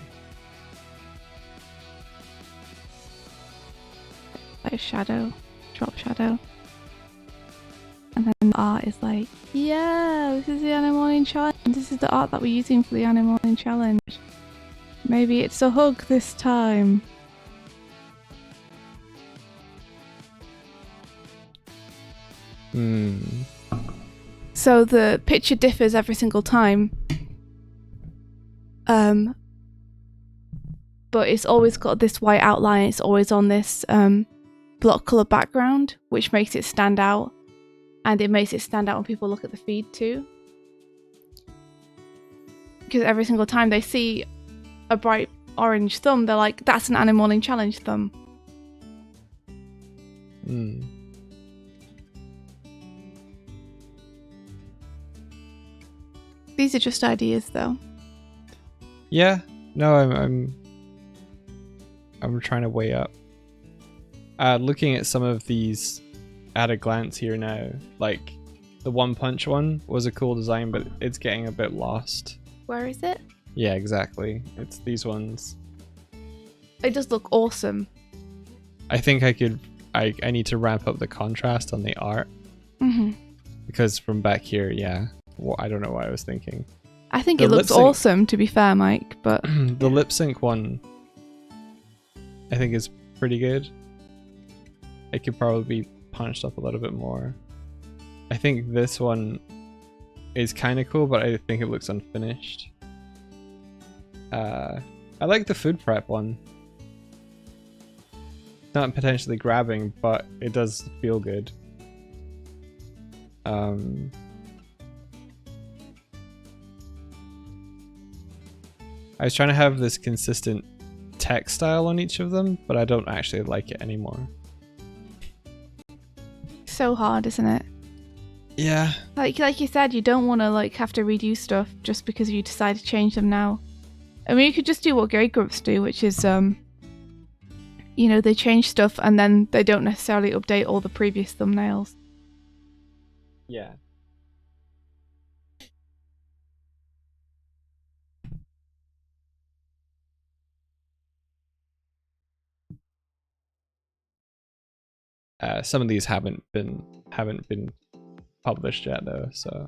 Like a shadow, drop shadow. And then the art is like, yeah, this is the Animorning Challenge. This is the art that we're using for the Animorning Challenge. Maybe it's a hug this time. So the picture differs every single time. But it's always got this white outline. It's always on this block color background, which makes it stand out. And it makes it stand out when people look at the feed too. Because every single time they see a bright orange thumb, they're like, that's an Animorning Challenge thumb. These are just ideas though. Yeah. No, I'm trying to weigh up. Looking at some of these at a glance here now, like the One Punch one was a cool design, but it's getting a bit lost. Where is it? Yeah, exactly. It's these ones. It does look awesome. I think I need to ramp up the contrast on the art. Because from back here, yeah. Well, I don't know what I was thinking. I think it looks awesome, to be fair, Mike, but... The lip sync one, I think is pretty good. It could probably be punched up a little bit more. I think this one is kind of cool, but I think it looks unfinished. I like the food prep one. Not potentially grabbing, but it does feel good. I was trying to have this consistent text style on each of them, but I don't actually like it anymore. So hard, isn't it? Yeah. Like you said, you don't want to like have to redo stuff just because you decide to change them now. I mean, you could just do what Grey Groups do, which is, you know, they change stuff and then they don't necessarily update all the previous thumbnails. Yeah. Some of these haven't been published yet though, so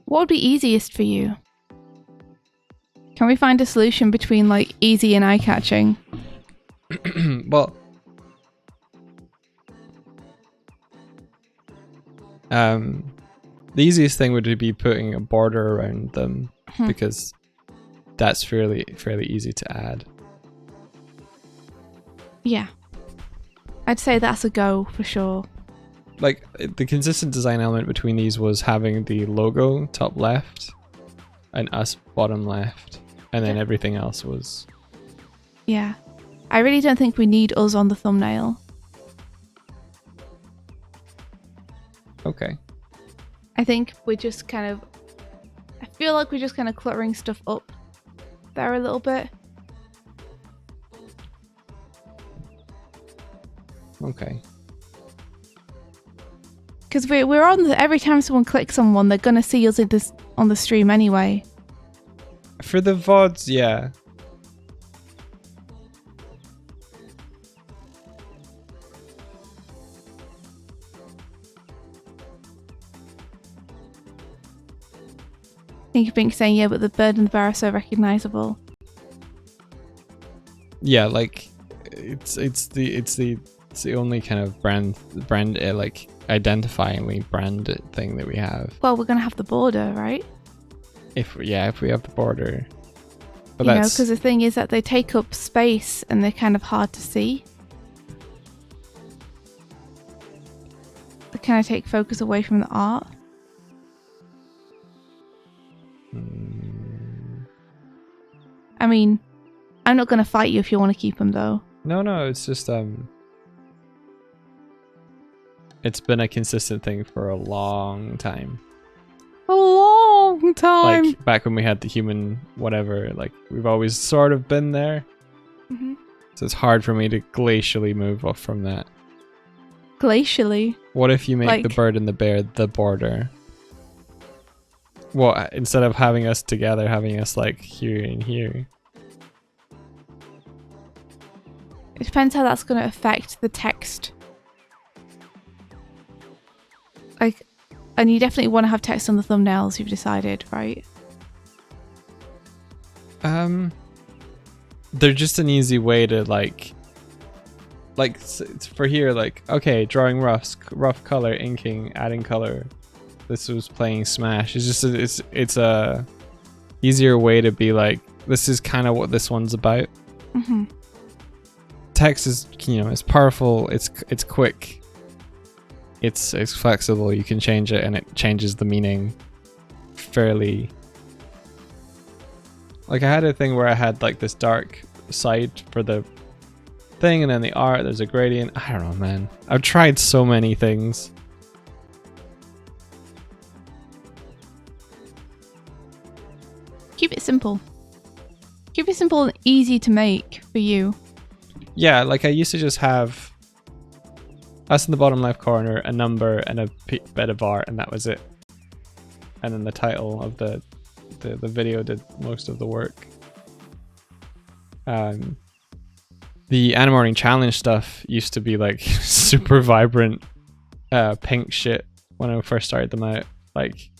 what would be easiest for you? Can we find a solution between like easy and eye-catching? well, the easiest thing would be putting a border around them because that's fairly easy to add. Yeah, I'd say that's a go for sure. Like the consistent design element between these was having the logo top left and us bottom left, and then everything else was... Yeah, I really don't think we need us on the thumbnail. Okay. I think we're just kind of... I feel like we're just kind of cluttering stuff up there a little bit. Okay. Because we're on the... Every time someone clicks on one, they're going to see us in this, on the stream anyway. For the VODs, yeah. I think of Bink saying, yeah, but the bird and the bear are so recognizable. Yeah, like it's the only kind of brand like identifyingly brand thing that we have. Well, we're gonna have the border, right? If we have the border, but you know, because the thing is that they take up space and they're kind of hard to see. They kind of take focus away from the art. mean, I'm not going to fight you if you want to keep them, though. No, it's just it's been a consistent thing for a long time. A long time. Like back when we had the human whatever, like we've always sort of been there. Hmm. So it's hard for me to glacially move off from that. Glacially? What if you make the Like- bird and the bear the border? What, instead of having us together, having us like here and here? It depends how that's going to affect the text. Like, and you definitely want to have text on the thumbnails, you've decided, right? They're just an easy way to like it's for here, like, okay, drawing rough color, inking, adding color. This was playing Smash. It's just it's a easier way to be like, this is kind of what this one's about. Mm-hmm. Text is, it's powerful, it's quick, it's flexible, you can change it and it changes the meaning fairly. Like I had a thing where I had like this dark side for the thing and then the art, there's a gradient. I don't know, man. I've tried so many things. Keep it simple. Keep it simple and easy to make for you. Yeah, like I used to just have us in the bottom left corner, a number and a bit of art, and that was it. And then the title of the video did most of the work. The Animating Challenge stuff used to be like super vibrant pink shit when I first started them out. Like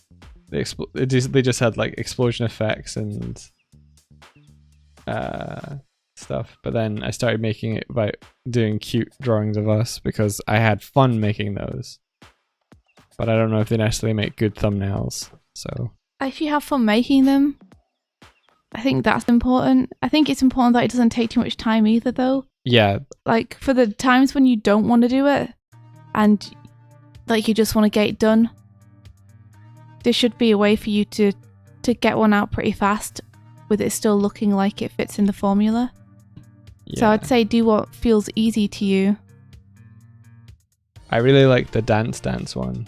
they just had like explosion effects and stuff, but then I started making it about doing cute drawings of us because I had fun making those, but I don't know if they necessarily make good thumbnails. So If you have fun making them, I think that's important. I think it's important that it doesn't take too much time either, though. yeah, Like for the times when you don't want to do it and like you just want to get it done, there should be a way for you to get one out pretty fast with it still looking like it fits in the formula. So I'd say do what feels easy to you. I really like the dance one.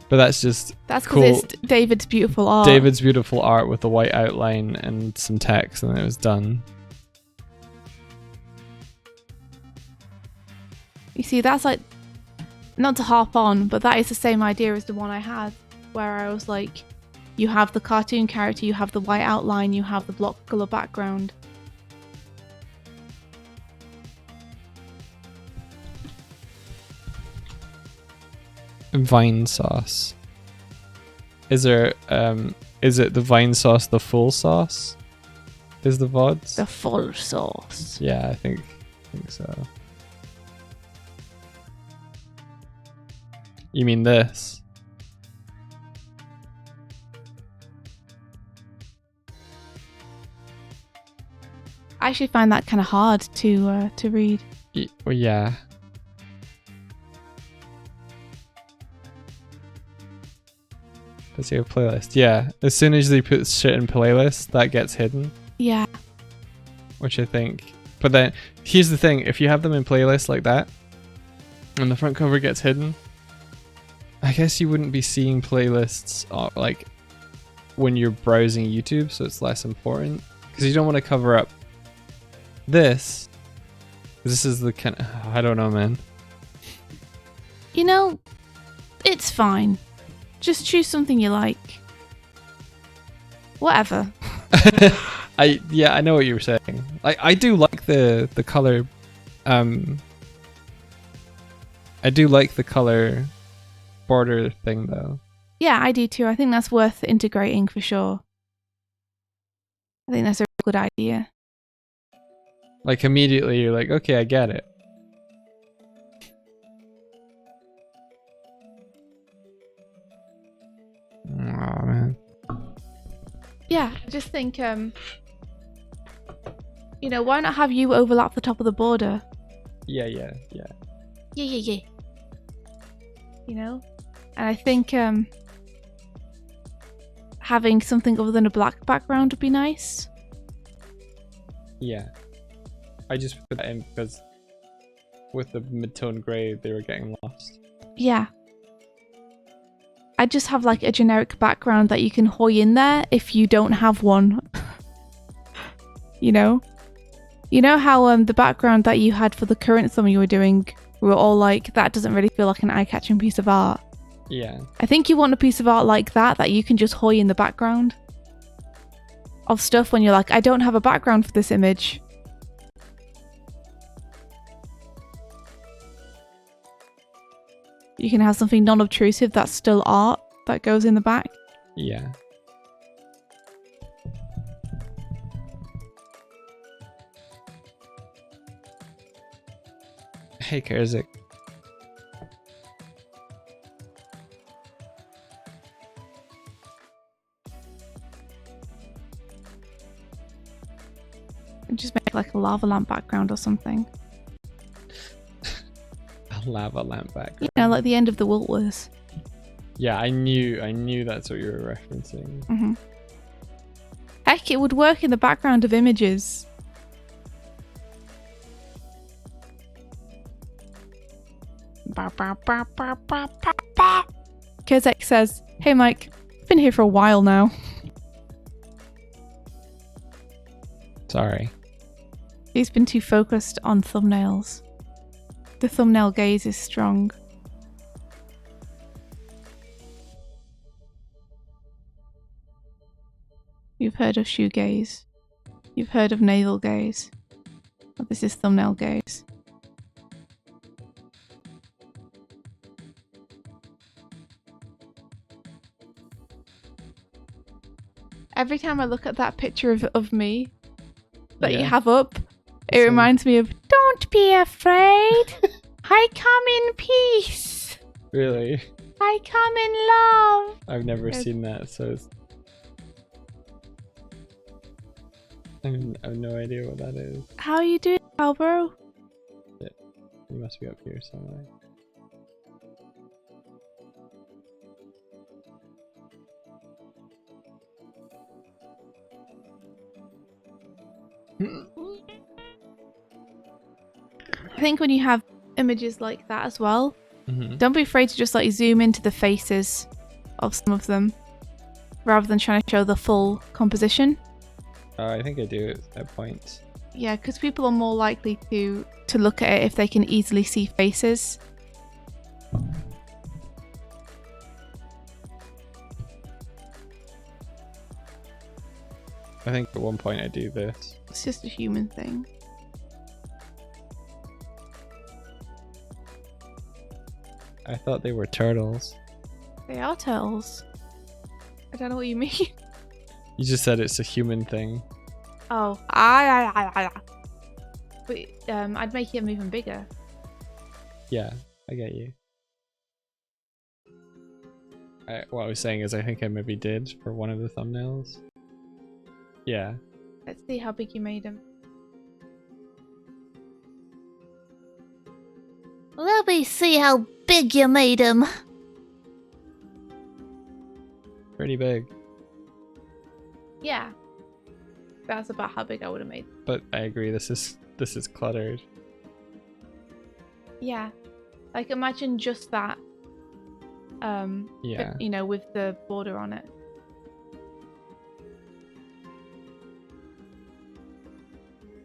But that's just That's cool. because it's David's beautiful art. David's beautiful art with the white outline and some text, and then it was done. You see, that's like, not to harp on, but that is the same idea as the one I had, where I was like, you have the cartoon character, you have the white outline, you have the block color background. Vine sauce. Is there is it the vine sauce the full sauce? Is the VODs? The full sauce. Yeah, I think so. You mean this? I actually find that kind of hard to read. Well, yeah. Does he have a playlist? Yeah. As soon as they put shit in playlist, that gets hidden. Yeah. Which I think. But then, here's the thing. If you have them in playlists like that, and the front cover gets hidden, I guess you wouldn't be seeing playlists like when you're browsing YouTube, so it's less important. Because you don't want to cover up this. This is the kind of... I don't know, man. You know, it's fine. Just choose something you like. Whatever. I know what you were saying. I do like the color. I do like the color border thing though. Yeah, I do too. I think that's worth integrating for sure. I think that's a good idea. Like immediately you're like, okay, I get it. Oh man. Yeah, I just think, you know, why not have you overlap the top of the border? Yeah. Yeah. You know? And I think, having something other than a black background would be nice. Yeah. I just put that in because with the mid-tone grey, they were getting lost. Yeah. I just have like a generic background that you can hoy in there if you don't have one. You know? You know how the background that you had for the current summer you were doing, we were all like, that doesn't really feel like an eye-catching piece of art. Yeah. I think you want a piece of art like that you can just hoy in the background of stuff when you're like, I don't have a background for this image. You can have something non-obtrusive that's still art that goes in the back. Yeah. Hey, Karzik. And just make like a lava lamp background or something. A lava lamp background. You know, like the end of the Wilters. Yeah, I knew that's what you were referencing. Mm-hmm. Heck, it would work in the background of images. Kezek says, hey Mike, I've been here for a while now. Sorry. He's been too focused on thumbnails. The thumbnail gaze is strong. You've heard of shoe gaze. You've heard of navel gaze. But this is thumbnail gaze. Every time I look at that picture of me that you have up, it reminds me of, don't be afraid. I come in peace. Really? I come in love. I've never seen that, so it's... I have no idea what that is. How are you doing, Albro? You must be up here somewhere. I think when you have images like that as well, Mm-hmm. don't be afraid to just like zoom into the faces of some of them rather than trying to show the full composition. I think I do at points. Yeah, because people are more likely to look at it if they can easily see faces. I think at one point I do this. It's just a human thing. I thought they were turtles. They are turtles. I don't know what you mean. You just said it's a human thing. Oh. But I'd make him even bigger. Yeah, I get you. What I was saying is I think I maybe did for one of the thumbnails. Yeah. Let's see how big you made him. Let me see how big you made him. Pretty big. Yeah. That's about how big I would have made. But I agree, this is cluttered. Yeah. Like imagine just that. Yeah. But, you know, with the border on it.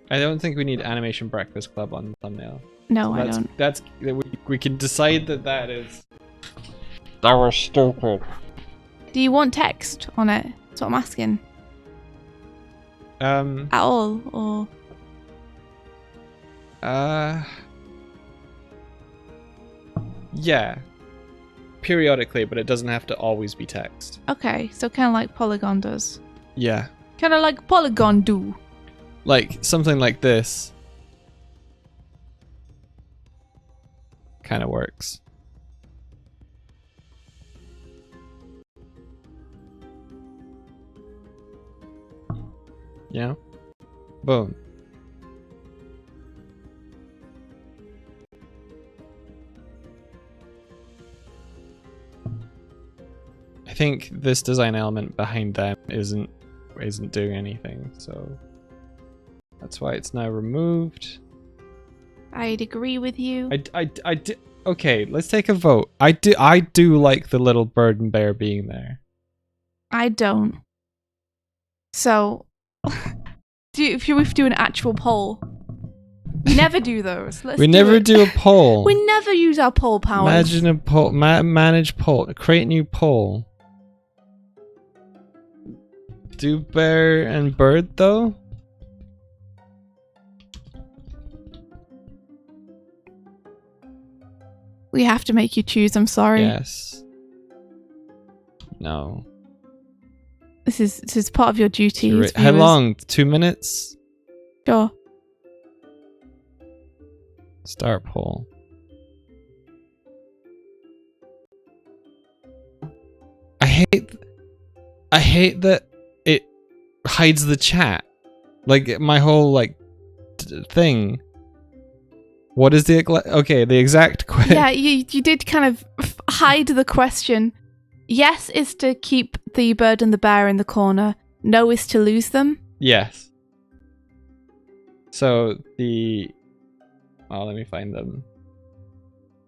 I don't think we need Animation Breakfast Club on the thumbnail. No, So I don't. That's we can decide that is. That was stupid. Do you want text on it? That's what I'm asking. At all, or yeah. Periodically, but it doesn't have to always be text. okay, so kind of like Polygon does. Yeah. Kind of like Polygon do. Like something like this kind of works. Yeah. Boom. I think this design element behind them isn't doing anything, so that's why it's now removed. I'd agree with you. Okay, let's take a vote. I do like the little bird and bear being there. I don't. So, if we do an actual poll, we never do those. We never do a poll. We never use our poll powers. Imagine a poll. Manage poll. Create new poll. Do bear and bird though? We have to make you choose. I'm sorry. Yes. No. This is part of your duties. How long? 2 minutes? Sure. Start poll. I hate that it hides the chat. Like my whole thing. What is the exact question? Yeah, you did kind of hide the question. Yes is to keep the bird and the bear in the corner. No is to lose them. Yes. So let me find them.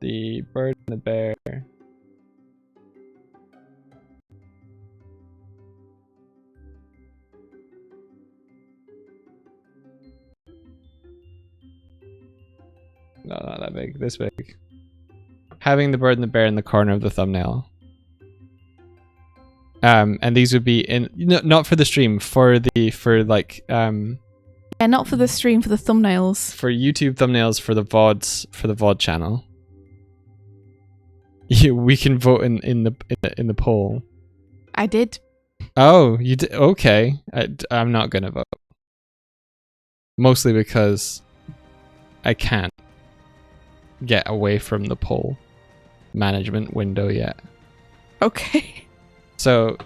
The bird and the bear. No, not that big. This big. Having the bird and the bear in the corner of the thumbnail. And these would be not for the stream, for Yeah, not for the stream, for the thumbnails. for YouTube thumbnails for the VOD channel. We can vote in the poll. I did. Oh, you did? Okay. I'm not gonna vote. Mostly because I can't get away from the poll management window yet. Okay. So,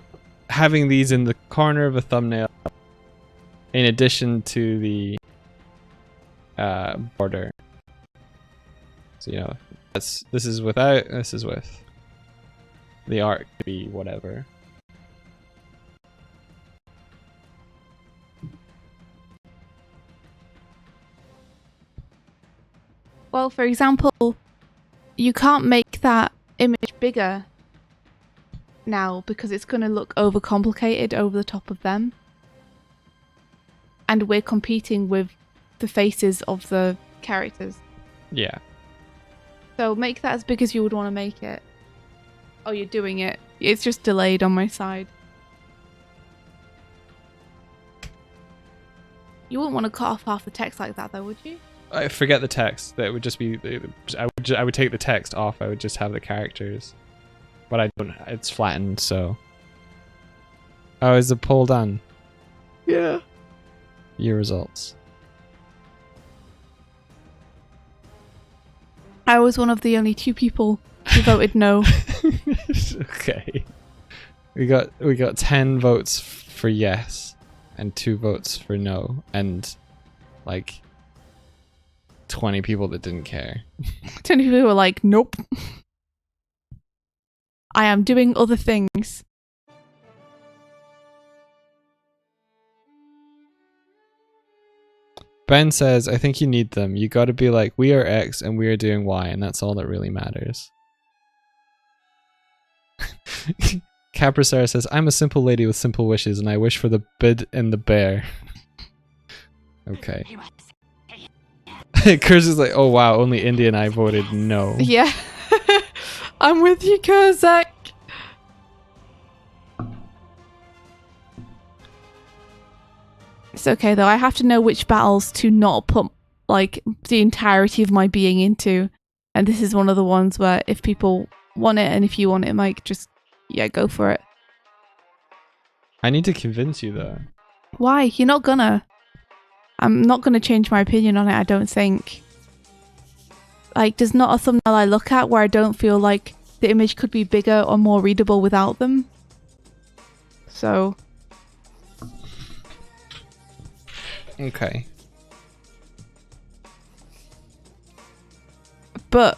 having these in the corner of a thumbnail, in addition to the border. So this is without. This is with. The art could be whatever. Well, for example, you can't make that image bigger now because it's going to look overcomplicated over the top of them. And we're competing with the faces of the characters. Yeah. So make that as big as you would want to make it. Oh, you're doing it. It's just delayed on my side. You wouldn't want to cut off half the text like that though, would you? I forget the text. That would just be. I would take the text off. I would just have the characters. But I don't. It's flattened, so. Oh, is the poll done? Yeah. Your results. I was one of the only 2 people who voted no. Okay. We got 10 votes for yes, and 2 votes for no, and 20 people that didn't care. 20 people were like, nope. I am doing other things. Ben says, I think you need them. You gotta be like, we are X and we are doing Y, and that's all that really matters. Caprasara says, I'm a simple lady with simple wishes, and I wish for the bid and the bear. Okay. Kurz is like, oh wow, only India and I voted no. Yeah. I'm with you, Kurzak. It's okay though, I have to know which battles to not put the entirety of my being into. And this is one of the ones where if people want it and if you want it, Mike, just go for it. I need to convince you though. Why? You're not gonna. I'm not gonna change my opinion on it, I don't think. There's not a thumbnail I look at where I don't feel like the image could be bigger or more readable without them. So. Okay. But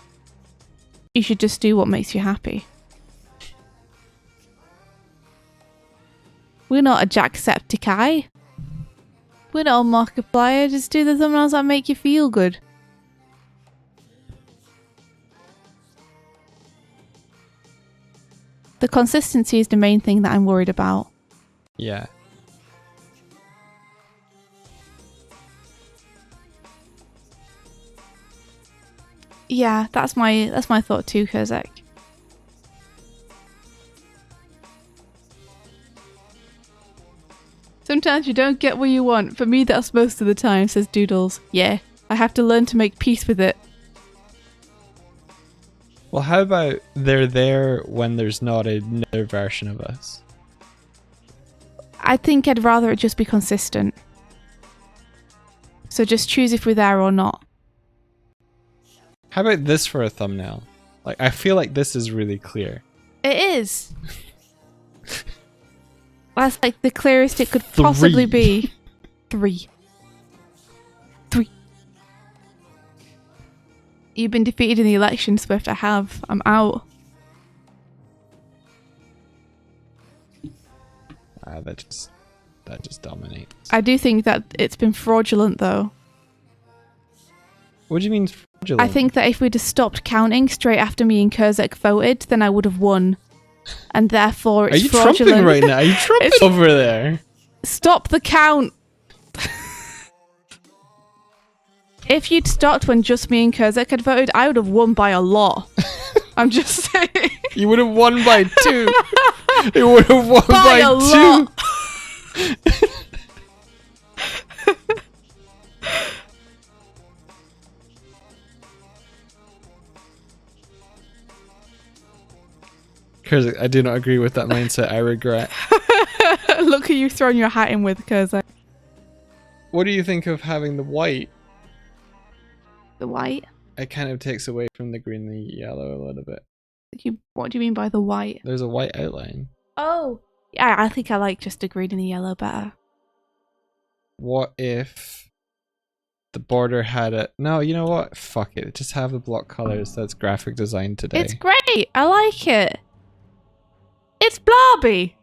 you should just do what makes you happy. We're not a Jacksepticeye. We're not a Markiplier. Just do the thumbnails that make you feel good. The consistency is the main thing that I'm worried about. Yeah. Yeah, that's my thought too, Kurzak. Sometimes you don't get what you want. For me, that's most of the time, says Doodles. Yeah, I have to learn to make peace with it. Well, how about they're there when there's not another version of us? I think I'd rather it just be consistent. So just choose if we're there or not. How about this for a thumbnail? Like, I feel like this is really clear. It is. That's like the clearest it could possibly be. 3. You've been defeated in the election, Swift. I have. I'm out. That just dominates. I do think that it's been fraudulent, though. What do you mean fraudulent? I think that if we'd have stopped counting straight after me and Kurzak voted, then I would have won. And therefore, it's fraudulent. Are you trumping right now? Are you trumping over there? Stop the count! If you'd stopped when just me and Kurzak had voted, I would have won by a lot. I'm just saying. You would have won by 2. You would have won by a 2. lot. Kurzak, I do not agree with that mindset. I regret. Look at you throwing your hat in with Kurzak. What do you think of having the white? The white? It kind of takes away from the green and the yellow a little bit. What do you mean by the white? There's a white outline. Oh! Yeah, I think I like just the green and the yellow better. What if the border had a... No, you know what? Fuck it. Just have the block colors. That's graphic design today. It's great! I like it! It's Blarby!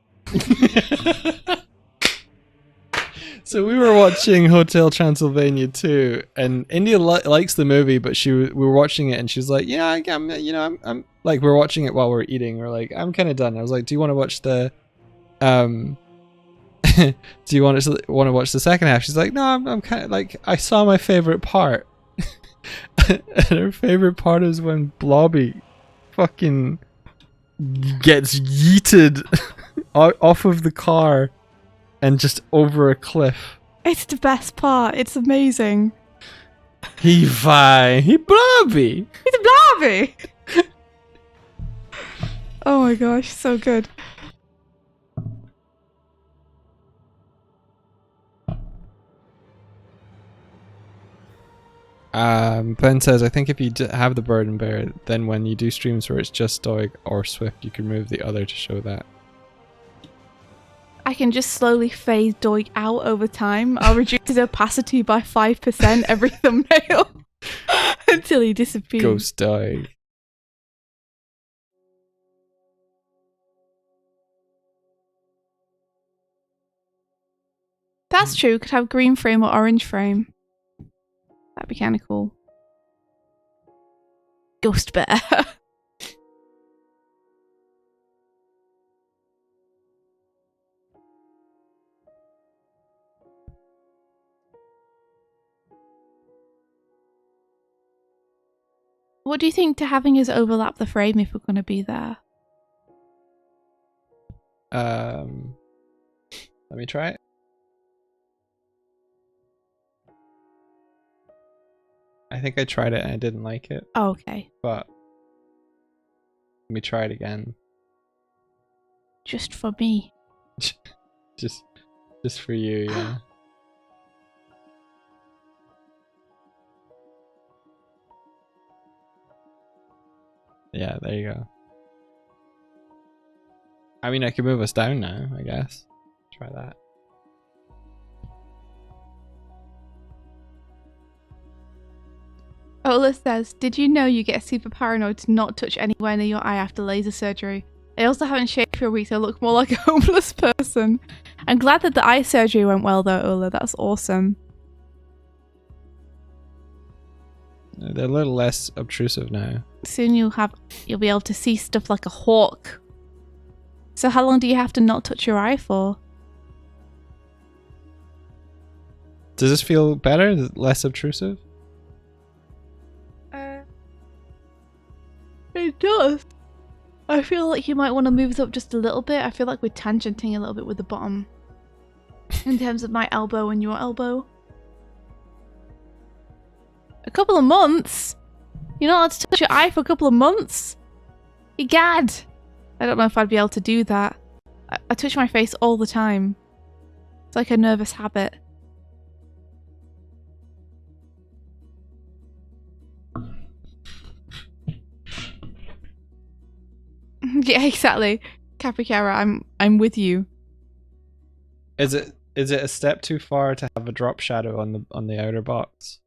So we were watching Hotel Transylvania 2, and India likes the movie, but we were watching it, and she was like, "Yeah, I'm like, we're watching it while we're eating. We're like, I'm kind of done." I was like, "Do you want to watch the, do you want to watch the second half?" She's like, "No, I'm kind of like, I saw my favorite part," and her favorite part is when Blobby fucking gets yeeted off of the car. And just over a cliff. It's the best part. It's amazing. He fine. He blobby. He's a Blarby! Oh my gosh, so good. Ben says, I think if you have the burden bear, then when you do streams where it's just Doig or Swift, you can move the other to show that. I can just slowly phase Doig out over time. I'll reduce his opacity by 5% every thumbnail until he disappears. Ghost Doig. That's true. Could have green frame or orange frame. That'd be kind of cool. Ghost bear. What do you think to having us overlap the frame if we're going to be there? Let me try it. I think I tried it and I didn't like it. Oh, okay. But let me try it again. Just for me. just for you, yeah. Yeah, there you go. I mean, I could move us down now, I guess. Try that. Ola says, did you know you get super paranoid to not touch anywhere near your eye after laser surgery? I also haven't shaved for a week, so I look more like a homeless person. I'm glad that the eye surgery went well though, Ola. That's awesome. They're a little less obtrusive now. Soon you'll be able to see stuff like a hawk. So how long do you have to not touch your eye for? Does this feel better? Less obtrusive? It does. I feel like you might want to move this up just a little bit. I feel like we're tangenting a little bit with the bottom. In terms of my elbow and your elbow. A couple of months? You're not allowed to touch your eye for a couple of months? Egad! I don't know if I'd be able to do that. I touch my face all the time. It's like a nervous habit. Yeah, exactly. Capricara, I'm with you. Is it a step too far to have a drop shadow on the outer box?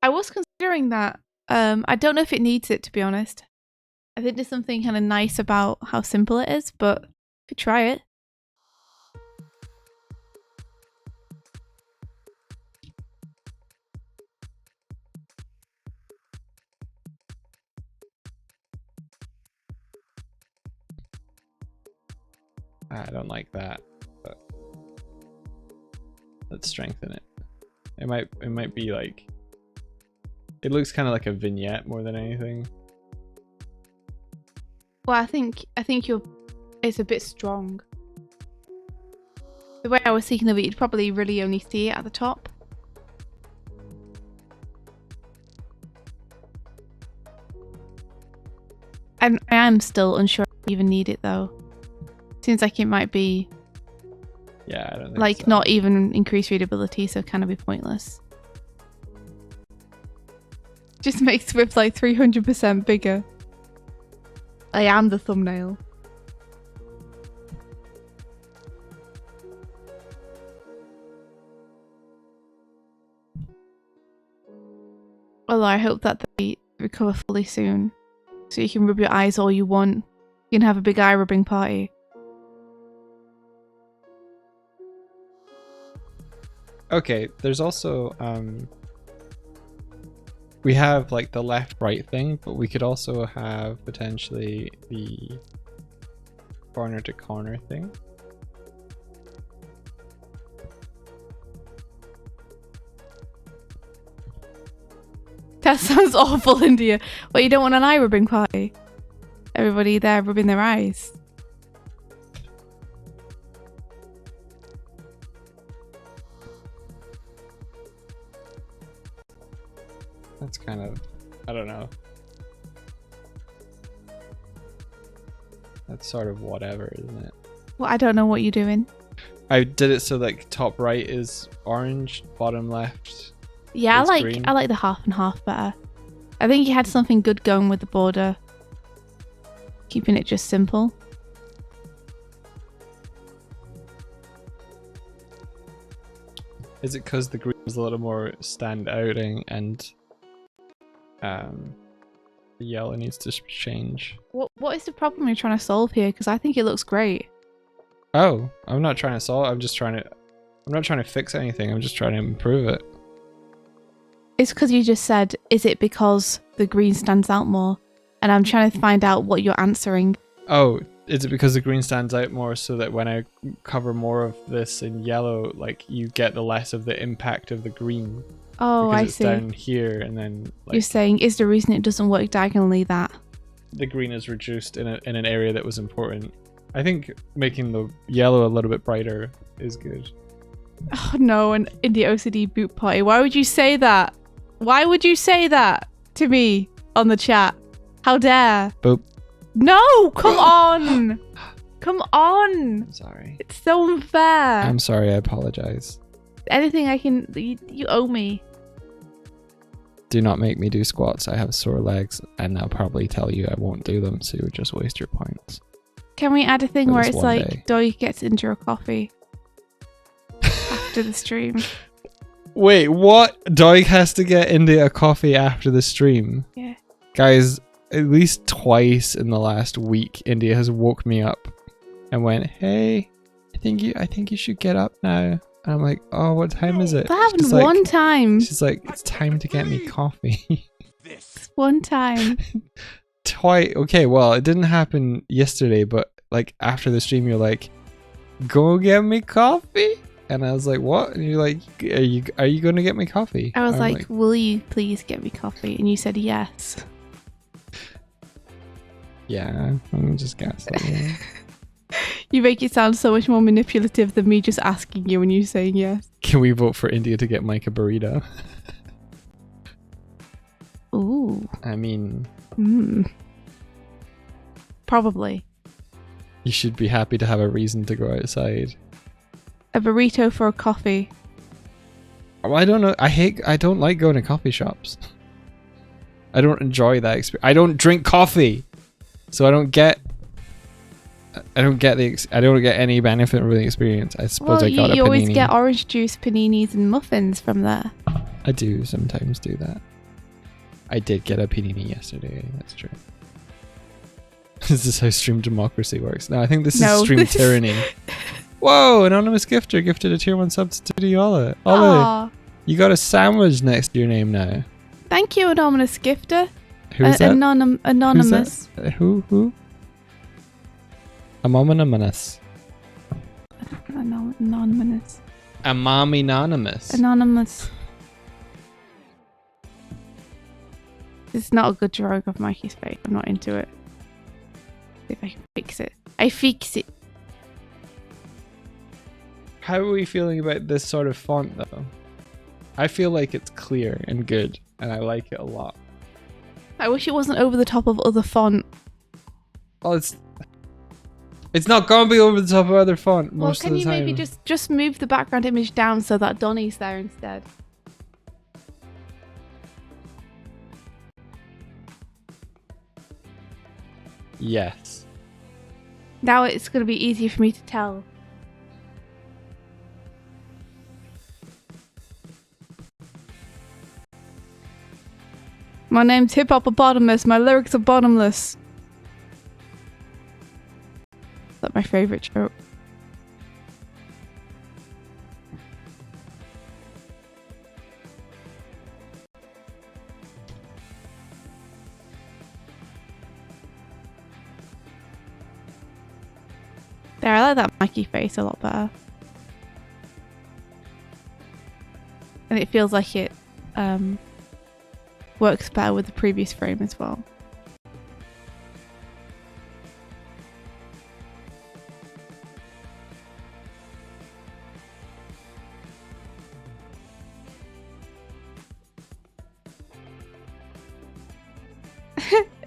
I was considering that. I don't know if it needs it, to be honest. I think there's something kind of nice about how simple it is, but could try it. I don't like that, but let's strengthen it. It might be like, it looks kind of like a vignette more than anything. Well, I think it's a bit strong. The way I was thinking of it, you'd probably really only see it at the top. I am still unsure if I even need it though. Seems like it might be, Yeah, I don't think like, so. not even increase readability, so kind of be pointless. Just make Swift like 300% bigger. I am the thumbnail. Although I hope that they recover fully soon. So you can rub your eyes all you want. You can have a big eye rubbing party. Okay, there's also we have like the left right thing, but we could also have potentially the corner to corner thing. That sounds awful, India. Well, you don't want an eye rubbing party? Everybody there rubbing their eyes. That's kind of, I don't know. That's sort of whatever, isn't it? Well, I don't know what you're doing. I did it so like top right is orange, bottom left. Yeah, It's green. I like the half and half better. I think you had something good going with the border. Keeping it just simple. Is it because the green is a little more stand-outing and the yellow needs to change? What is the problem you're trying to solve here? Because I think it looks great. Oh, I'm not trying to solve. I'm not trying to fix anything. I'm just trying to improve it. It's because you just said, is it because the green stands out more? And I'm trying to find out what you're answering. Oh, is it because the green stands out more so that when I cover more of this in yellow, like you get the less of the impact of the green? Oh, because I it's see. down here, and then like, You're saying, is the reason it doesn't work diagonally that? the green is reduced in an area that was important. I think making the yellow a little bit brighter is good. Oh no, an indie OCD boot party. Why would you say that? Why would you say that to me on the chat? How dare? Boop. No, come on. Come on. I'm sorry. It's so unfair. I'm sorry. I apologize. Anything I can, you owe me. Do not make me do squats. I have sore legs, and I'll probably tell you I won't do them, so you would just waste your points. Can we add a thing For where this it's one like day. Doig gets into a coffee after the stream? Wait, what? Doig has to get into a coffee after the stream. Yeah. Guys, at least twice in the last week, India has woke me up and went, "Hey, I think you should get up now." And I'm like, "Oh, what time is it?" That happened She's like- one time. She's like, "It's time to get me coffee." One time. Twice. Okay, well, it didn't happen yesterday, but like after the stream, you're like, "Go get me coffee," and I was like, "What?" And you're like, "Are you going to get me coffee?" I was I'm like, will you please get me coffee? And you said yes. "Yeah, I'm just gaslighting." You make it sound so much more manipulative than me just asking you and you saying yes. Can we vote for India to get Mike a burrito? Ooh. I mean, Probably. you should be happy to have a reason to go outside. A burrito for a coffee. Oh, I don't know. I don't like going to coffee shops. I don't enjoy that experience. I don't drink coffee, so I don't get any benefit from the experience. I suppose I got a you always panini. get orange juice, paninis, and muffins from there. I do sometimes do that. I did get a panini yesterday. That's true. This is how stream democracy works. No, I think this is stream tyranny. Whoa! Anonymous gifter gifted a tier 1 sub to Diola. Aw. You got a sandwich next to your name now. Thank you, anonymous gifter. Who's that? Anonymous. Who's that? Who? Anonymous. Anonymous. Anonymous. Anonymous. It's not a good drawing of Mikey's face. I'm not into it. See if I can fix it. I fix it. How are we feeling about this sort of font though? I feel like it's clear and good, and I like it a lot. I wish it wasn't over the top of other font. Oh, it's not gonna be over the top of other font Well, most can of the you time. maybe just move the background image down so that Donnie's there instead? Yes. Now it's going to be easier for me to tell. My name's Hip Hoppopotamus. My lyrics are bottomless. That's my favourite joke. There, I like that Mikey face a lot better. And it feels like it works better with the previous frame as well.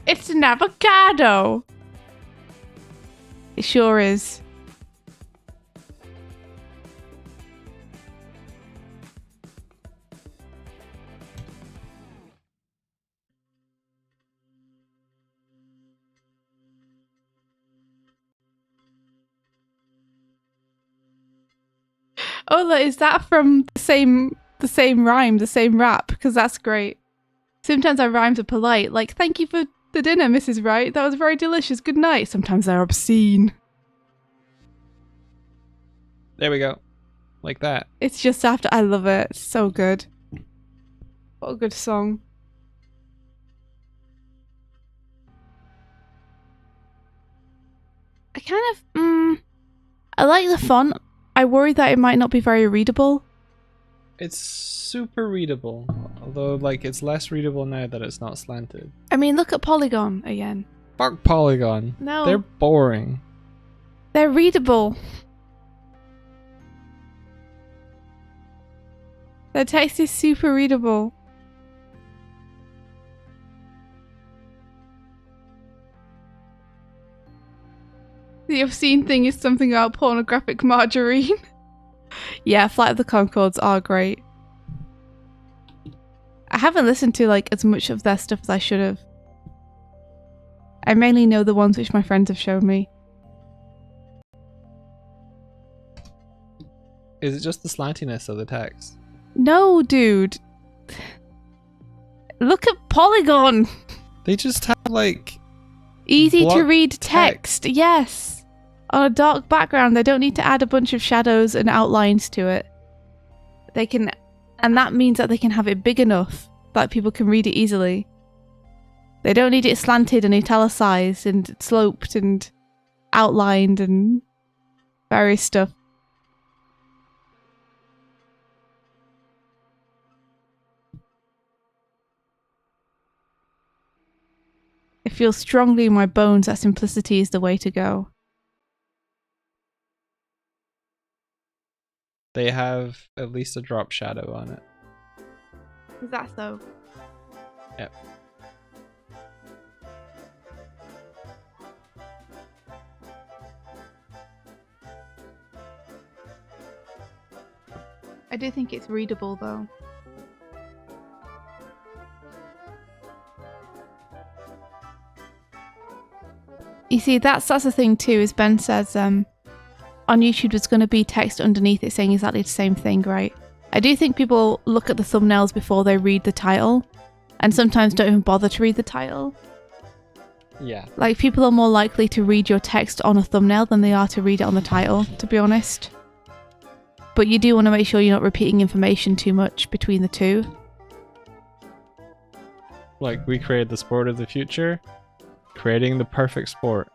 It's an avocado! It sure is. Oh, is that from the same rhyme, the same rap? Because that's great. Sometimes our rhymes are polite, like "Thank you for the dinner, Mrs. Wright. That was very delicious. Good night." Sometimes they're obscene. There we go. Like that. It's just after. I love it. It's so good. What a good song. I kind of. I like the font. I worry that it might not be very readable. It's super readable, although like it's less readable now that it's not slanted. I mean, look at Polygon again. Fuck Polygon. No. They're boring. They're readable. Their text is super readable. The obscene thing is something about pornographic margarine. Yeah, Flight of the Conchords are great. I haven't listened to like as much of their stuff as I should have. I mainly know the ones which my friends have shown me. Is it just the slantiness of the text? No, dude. Look at Polygon. They just have like Easy block to read text. Yes. On a dark background, they don't need to add a bunch of shadows and outlines to it. They can, and that means that they can have it big enough that people can read it easily. They don't need it slanted and italicized and sloped and outlined and various stuff. I feel strongly in my bones that simplicity is the way to go. they have at least a drop shadow on it. Is that so? Yep. I do think it's readable though. You see, that's the thing too, is Ben says on YouTube there's going to be text underneath it saying exactly the same thing, right? I do think people look at the thumbnails before they read the title, and sometimes don't even bother to read the title. Yeah. Like, people are more likely to read your text on a thumbnail than they are to read it on the title, to be honest. But you do want to make sure you're not repeating information too much between the two. Like, we created the sport of the future, creating the perfect sport.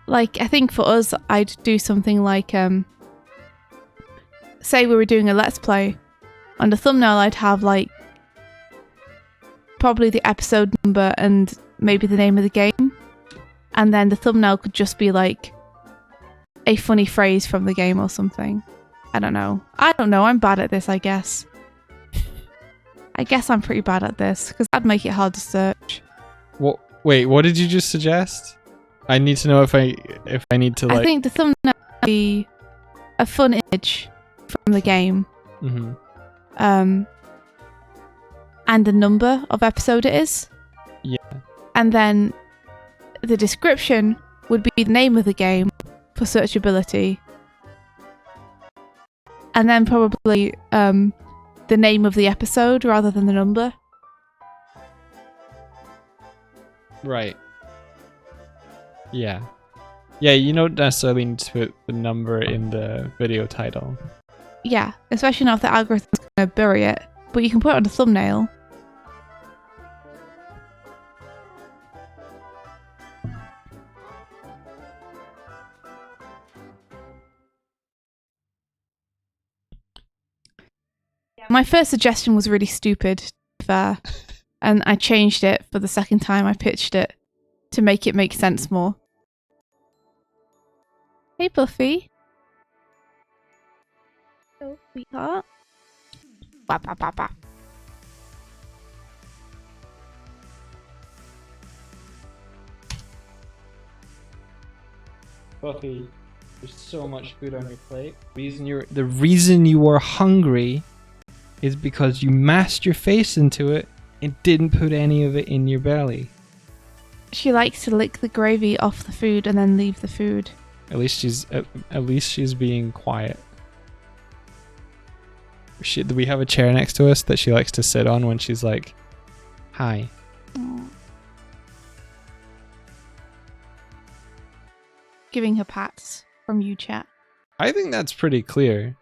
Like, I think for us, I'd do something like, say we were doing a Let's Play. On the thumbnail, I'd have, like, probably the episode number and maybe the name of the game. And then the thumbnail could just be, like, a funny phrase from the game or something. I don't know. I'm bad at this, I guess. I guess I'm pretty bad at this, because that'd make it hard to search. What? Wait, what did you just suggest? I need to know if I need to, like... I think the thumbnail would be a fun image from the game. Mm-hmm. And the number of episode it is. Yeah. And then the description would be the name of the game for searchability. And then probably the name of the episode rather than the number. Right. Yeah. Yeah, you don't necessarily need to put the number in the video title. Yeah, especially not if the algorithm's going to bury it. But you can put it on the thumbnail. My first suggestion was really stupid, to be fair. And I changed it for the second time I pitched it to make it make sense more. Hey, Buffy. Oh, sweetheart. Ba, ba, ba, ba. Buffy, there's so much food on your plate. The reason you are hungry is because you mashed your face into it and didn't put any of it in your belly. She likes to lick the gravy off the food and then leave the food. At least she's being quiet. We have a chair next to us that she likes to sit on when she's like, "Hi." Aww. Giving her pats from you, chat. I think that's pretty clear.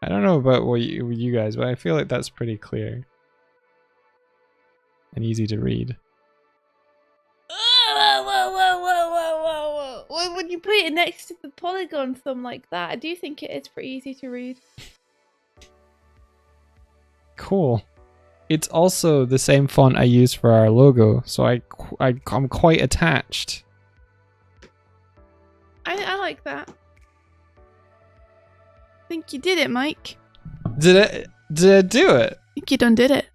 I don't know about what you guys, but I feel like that's pretty clear and easy to read. Whoa. When you put it next to the polygon thumb like that, I do think it is pretty easy to read. Cool. It's also the same font I use for our logo, so I'm quite attached. I like that. I think you did it, Mike. Did I do it? I think you done did it.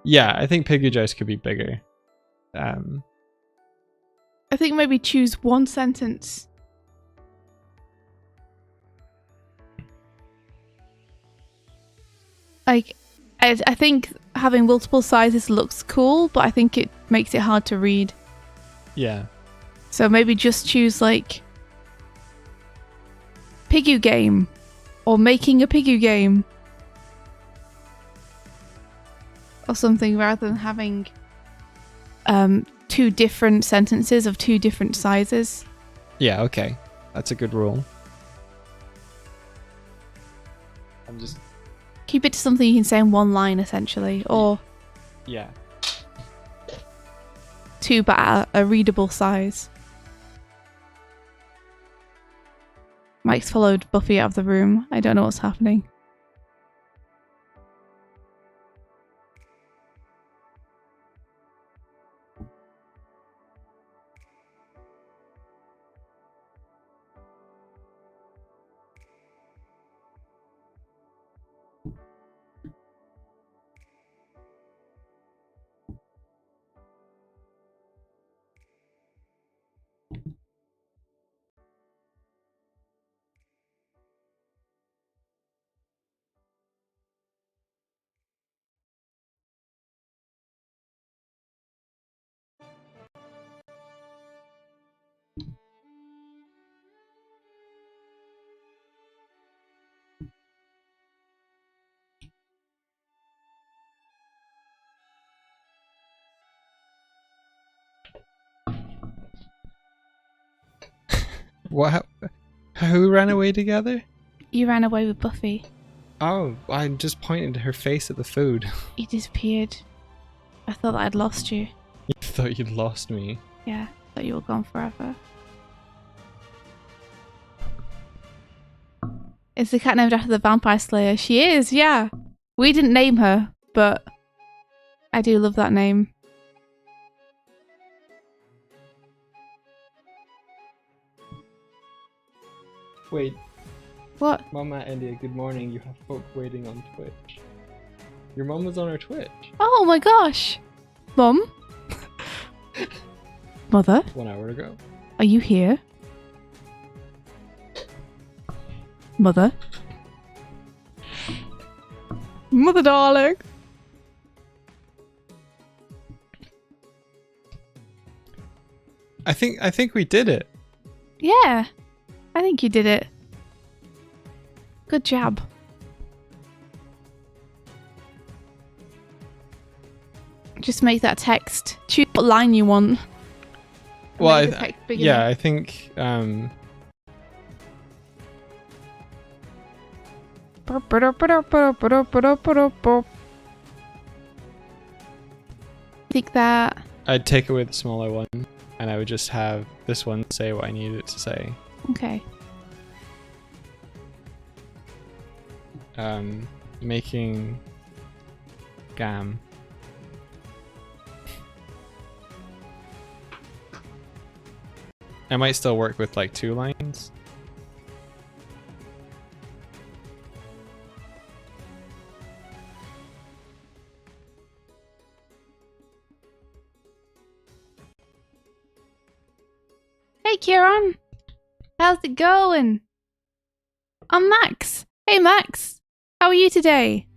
Yeah, I think Piggy Joyce could be bigger. I think maybe choose one sentence. Like, I think having multiple sizes looks cool, but I think it makes it hard to read. Yeah. So maybe just choose like Piggy game. Or making a piggy game. Or something, rather than having two different sentences of two different sizes. Yeah, okay. That's a good rule. I'm just... Keep it to something you can say in one line, essentially. Or Yeah. two, but at a readable size. Mike's followed Buffy out of the room. I don't know what's happening. What? Who ran away together? You ran away with Buffy. Oh, I just pointed her face at the food. You disappeared. I thought that I'd lost you. You thought you'd lost me. Yeah, thought you were gone forever. Is the cat named after the vampire slayer? She is, yeah. We didn't name her, but I do love that name. Wait, What? Mama India, good morning. You have folk waiting on Twitch. Your mum was on her Twitch. Oh my gosh! Mum? Mother? 1 hour ago. Are you here? Mother? Mother darling! I think we did it. Yeah, I think you did it. Good job. Just make that text. Choose what line you want. Well, Make the text big yeah, enough. I think Think that. I'd take away the smaller one, and I would just have this one say what I needed it to say. Okay. Making gam. I might still work with like 2 lines. Hey Kieran! How's it going? I'm Max. Hey Max! How are you today?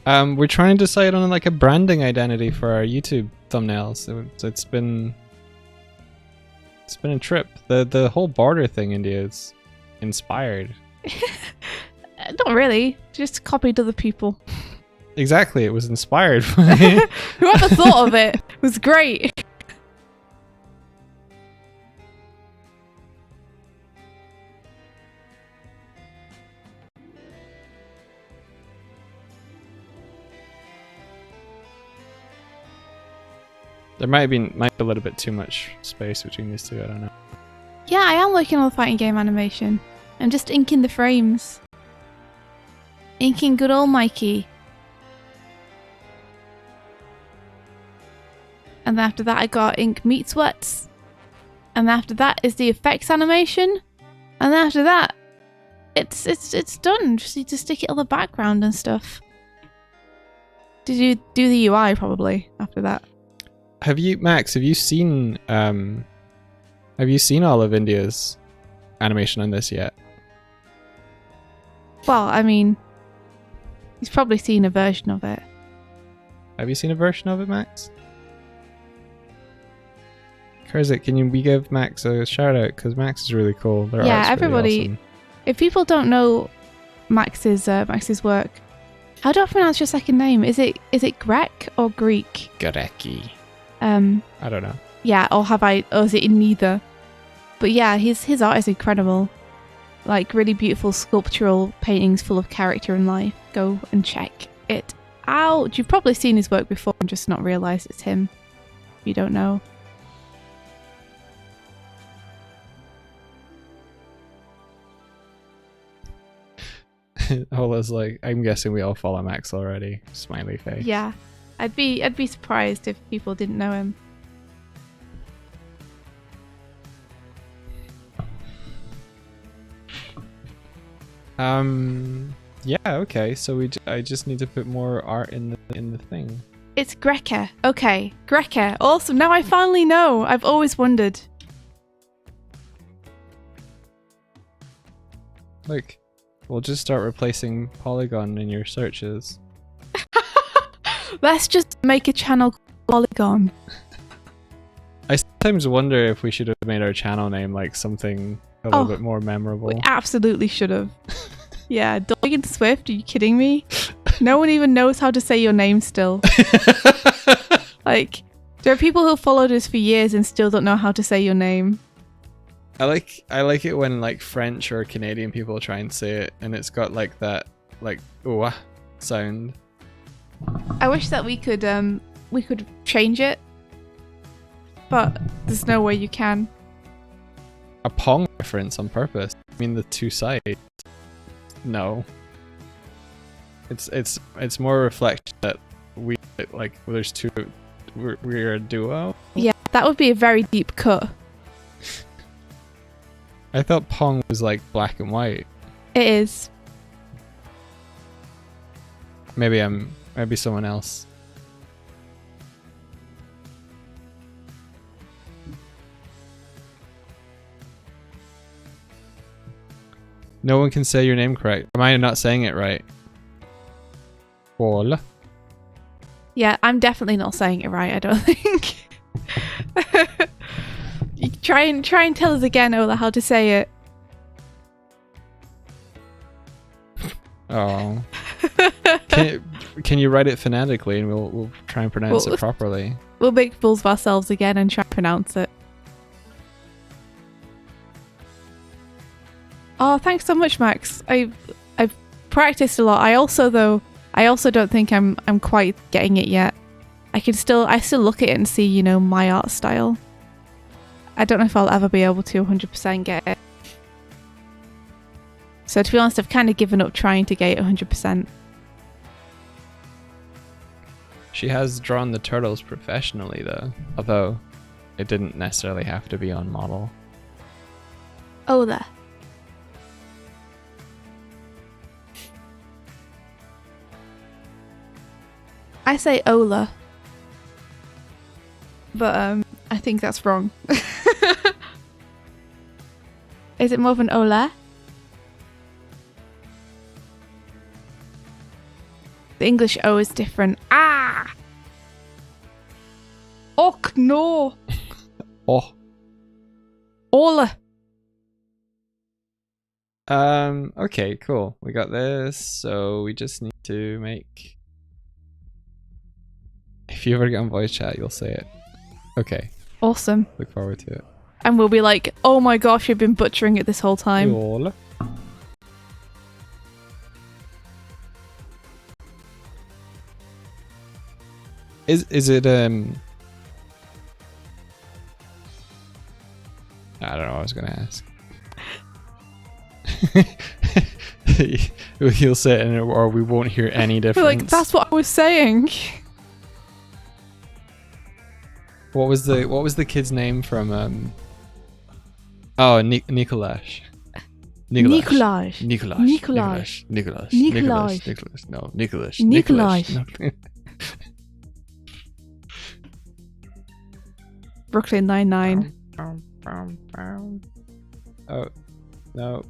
We're trying to decide on like a branding identity for our YouTube thumbnails. It's been a trip. The whole border thing, India, is inspired. Not really. Just copied other people. Exactly, it was inspired by Whoever thought of it was great. There might be a little bit too much space between these two. I don't know. Yeah, I am working on the fighting game animation. I'm just inking the frames. Inking good old Mikey. And then after that I got ink meat sweats. And after that is the effects animation. And then after that it's done. Just need to stick it on the background and stuff. Did you do the UI probably after that? Have you, Max? Have you seen all of India's animation on this yet? Well, I mean, he's probably seen a version of it. Have you seen a version of it, Max? Kurzik, we give Max a shout out? Because Max is really cool. Their Yeah, art's really everybody. awesome. If people don't know Max's work, how do I pronounce your second name? Is it Grek or Greek? Gareki. I don't know. Yeah, or is it in neither? But yeah, his art is incredible. Like really beautiful sculptural paintings full of character and life. Go and check it out. You've probably seen his work before and just not realised it's him. If you don't know. Hola's like, I'm guessing we all follow Max already. Smiley face. Yeah. I'd be surprised if people didn't know him. Yeah, okay. So I just need to put more art in the thing. It's Greka. Okay, Greka. Awesome. Now I finally know. I've always wondered. Look, we'll just start replacing Polygon in your searches. Let's just make a channel called Polygon. I sometimes wonder if we should have made our channel name like something a little bit more memorable. We absolutely should have. Yeah, Doig and Swift, are you kidding me? No one even knows how to say your name still. Like, there are people who followed us for years and still don't know how to say your name. I like it when like French or Canadian people try and say it and it's got like that like ooh sound. I wish that we could change it, but there's no way you can. A Pong reference on purpose. I mean the two sides. No. It's more a reflection that we like there's two we're a duo. Yeah, that would be a very deep cut. I thought Pong was like black and white. It is. Maybe someone else. No one can say your name correct. Am I not saying it right? Paul. Yeah, I'm definitely not saying it right, I don't think. You try and tell us again, Ola, how to say it. Oh. Can you write it phonetically and we'll try and pronounce it properly? We'll make fools of ourselves again and try and pronounce it. Oh, thanks so much, Max. I've practiced a lot. I also don't think I'm quite getting it yet. I still look at it and see, you know, my art style. I don't know if I'll ever be able to 100% get it. So to be honest, I've kind of given up trying to get it 100%. She has drawn the turtles professionally though, although it didn't necessarily have to be on model. Ola. I say Ola. But I think that's wrong. Is it more of an Ola? The English O is different. Ah! Och no! Oh. Ola. Okay, cool. We got this, so we just need to make... If you ever get on voice chat, you'll say it. Okay. Awesome. Look forward to it. And we'll be like, oh my gosh, you've been butchering it this whole time. Cool. Is it I don't know what I was gonna ask. He'll say it and or we won't hear any difference. We're like, that's what I was saying. What was the kid's name from Oh, Nikolaj. Nikolaj. No, Nikolaj. Nikolaj. Brooklyn Nine-Nine. Oh, no.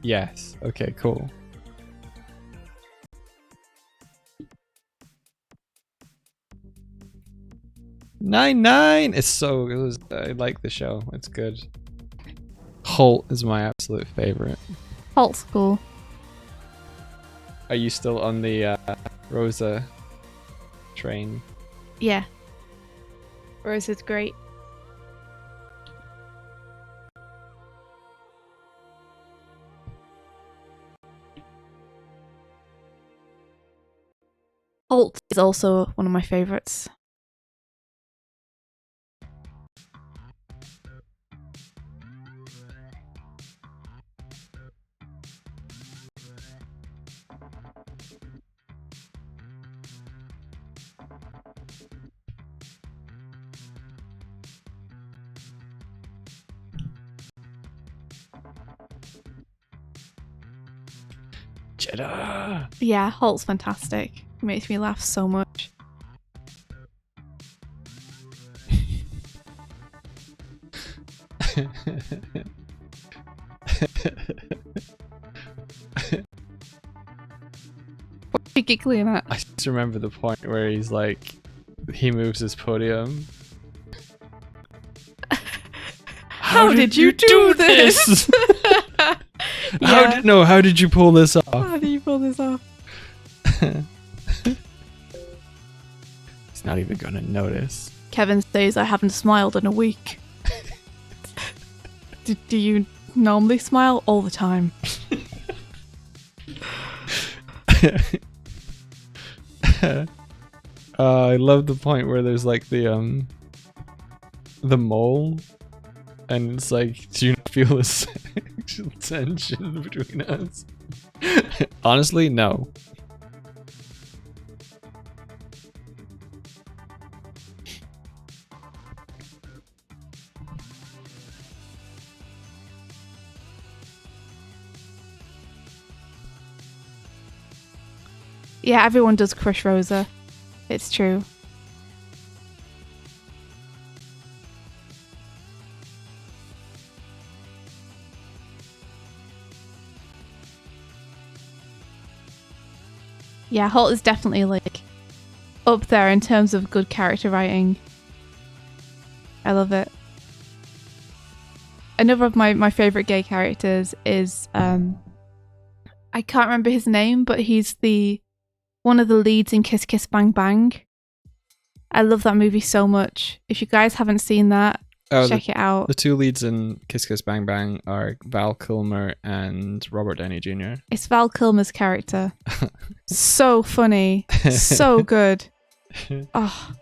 Yes. Okay, cool. 9-9. It's so. It was. I like the show. It's good. Holt is my absolute favorite. Holt's cool. Are you still on the Rosa train? Yeah. Rose is great. Holt is also one of my favorites. Jeddah. Yeah, Holt's fantastic. He makes me laugh so much. What are you giggling at? I just remember the point where he's like, he moves his podium. How did you do this? Yeah. How did you pull this off? How do you pull this off? He's not even gonna notice. Kevin says I haven't smiled in a week. Do you normally smile all the time? I love the point where there's like the mole, and it's like, do you not feel the sexual tension between us? Honestly, no. Yeah, everyone does crush Rosa. It's true. Yeah, Holt is definitely like up there in terms of good character writing. I love it. Another of my favourite gay characters is I can't remember his name, but he's one of the leads in Kiss Kiss Bang Bang. I love that movie so much. If you guys haven't seen that, check it out. The two leads in Kiss Kiss Bang Bang are Val Kilmer and Robert Downey Jr. It's Val Kilmer's character. So funny. So good. Oh.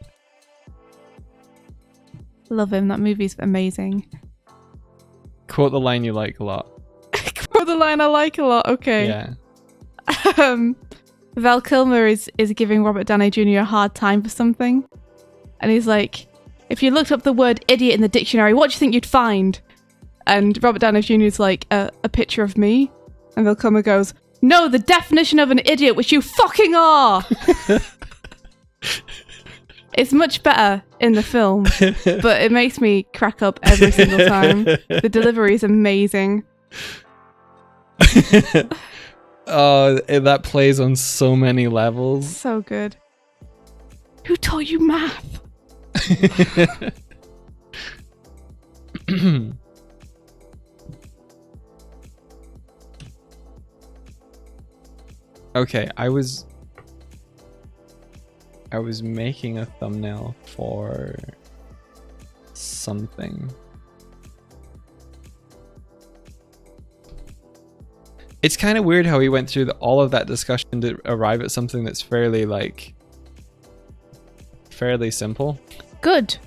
Love him. That movie's amazing. Quote the line you like a lot. Quote the line I like a lot. Okay. Yeah. Val Kilmer is giving Robert Downey Jr. a hard time for something. And he's like, if you looked up the word idiot in the dictionary, what do you think you'd find? And Robert Downey Jr. is like, a picture of me. And Val Kilmer goes, no, the definition of an idiot, which you fucking are! It's much better in the film, but it makes me crack up every single time. The delivery is amazing. That plays on so many levels. So good. Who taught you math? Okay, I was making a thumbnail for something. It's kind of weird how we went through all of that discussion to arrive at something that's fairly simple. Good.